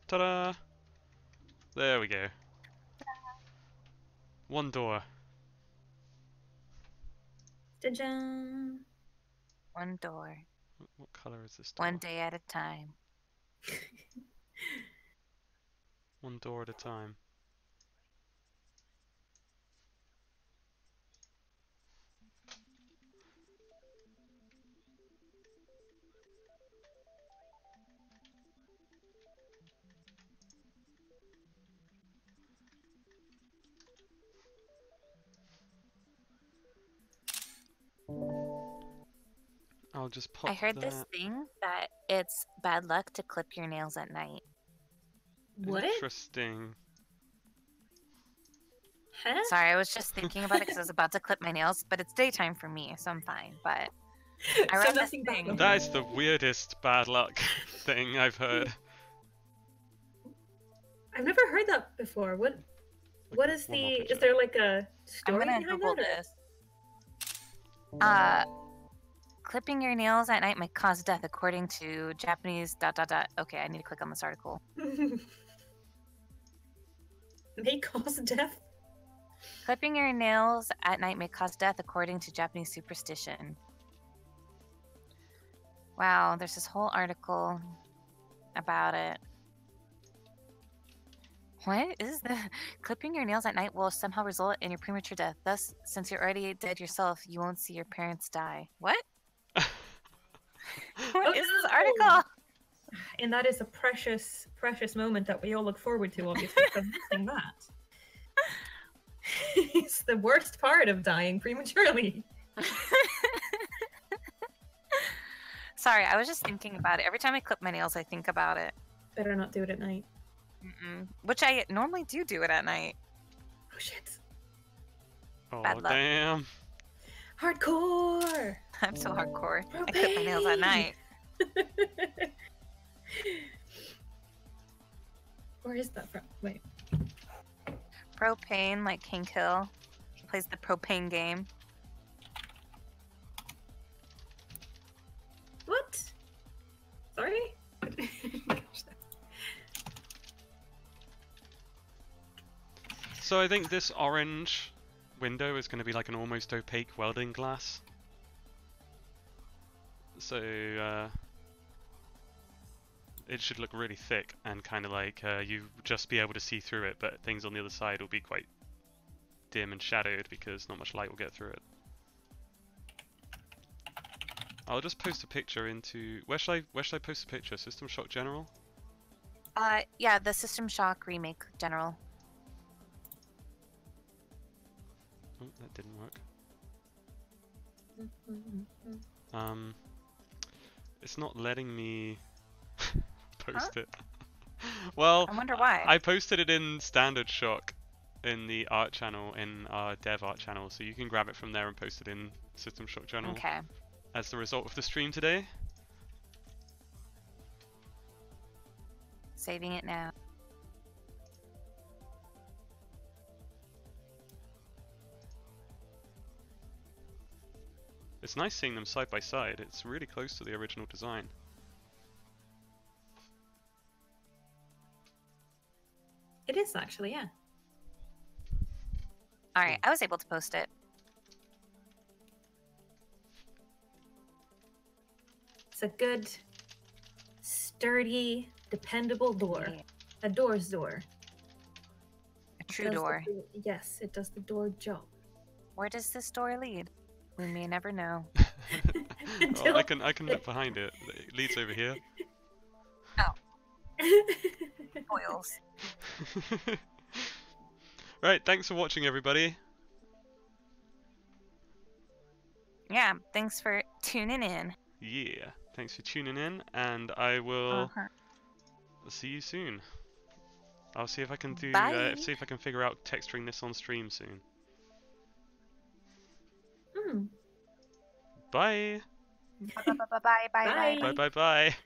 Ta-da! There we go. One door. Ta-da! One door. What color is this door? One day at a time. One door at a time. I'll just pop I heard that. this thing that it's bad luck to clip your nails at night. What? Interesting. Huh? Sorry, I was just thinking about it because I was about to clip my nails, but it's daytime for me, so I'm fine. But I read this nothing bad thing. luck. That is the weirdest bad luck thing I've heard. I've never heard that before. What is One more the? picture. Is there like a I'm story gonna behind Google that? this. Clipping your nails at night might cause death, according to Japanese ... Okay, I need to click on this article. May cause death. Clipping your nails at night may cause death, according to Japanese superstition. Wow, there's this whole article about it. What is the clipping your nails at night will somehow result in your premature death. Thus, since you're already dead yourself, you won't see your parents die. What? What is this article? And that is a precious, precious moment that we all look forward to, obviously, from missing that. It's the worst part of dying prematurely. Sorry, I was just thinking about it. Every time I clip my nails, I think about it. Better not do it at night. Which I normally do it at night. Oh shit. Oh, Bad luck. damn. Hardcore! I'm so hardcore. I clip my nails at night. Where is that from? Wait. Propane, like Hank Hill. He plays the propane game. What? Sorry? So I think this orange window is going to be like an almost opaque welding glass. So it should look really thick and kind of like you just be able to see through it, but things on the other side will be quite dim and shadowed because not much light will get through it. I'll just post a picture into where should I post a picture? System Shock General? Yeah, the System Shock remake general. Oh, that didn't work. It's not letting me post it. Well, I wonder why. I posted it in Standard Shock in the art channel, in our dev art channel, so you can grab it from there and post it in System Shock Journal Okay. as the result of the stream today. Saving it now. It's nice seeing them side by side. It's really close to the original design. It is actually, yeah. All right, I was able to post it. It's a good, sturdy, dependable door. Yeah. A door's door. A true Does the door. yes, it does the door job. Where does this door lead? We may never know. Oh, I can look behind it. It leads over here. Foils. Right, thanks for watching, everybody. Yeah, thanks for tuning in. Yeah, thanks for tuning in, and I will Uh-huh. see you soon. I'll see if I can do Bye. see if I can figure out texturing this on stream soon. Hmm. Bye. Bye. Bye. Bye bye bye.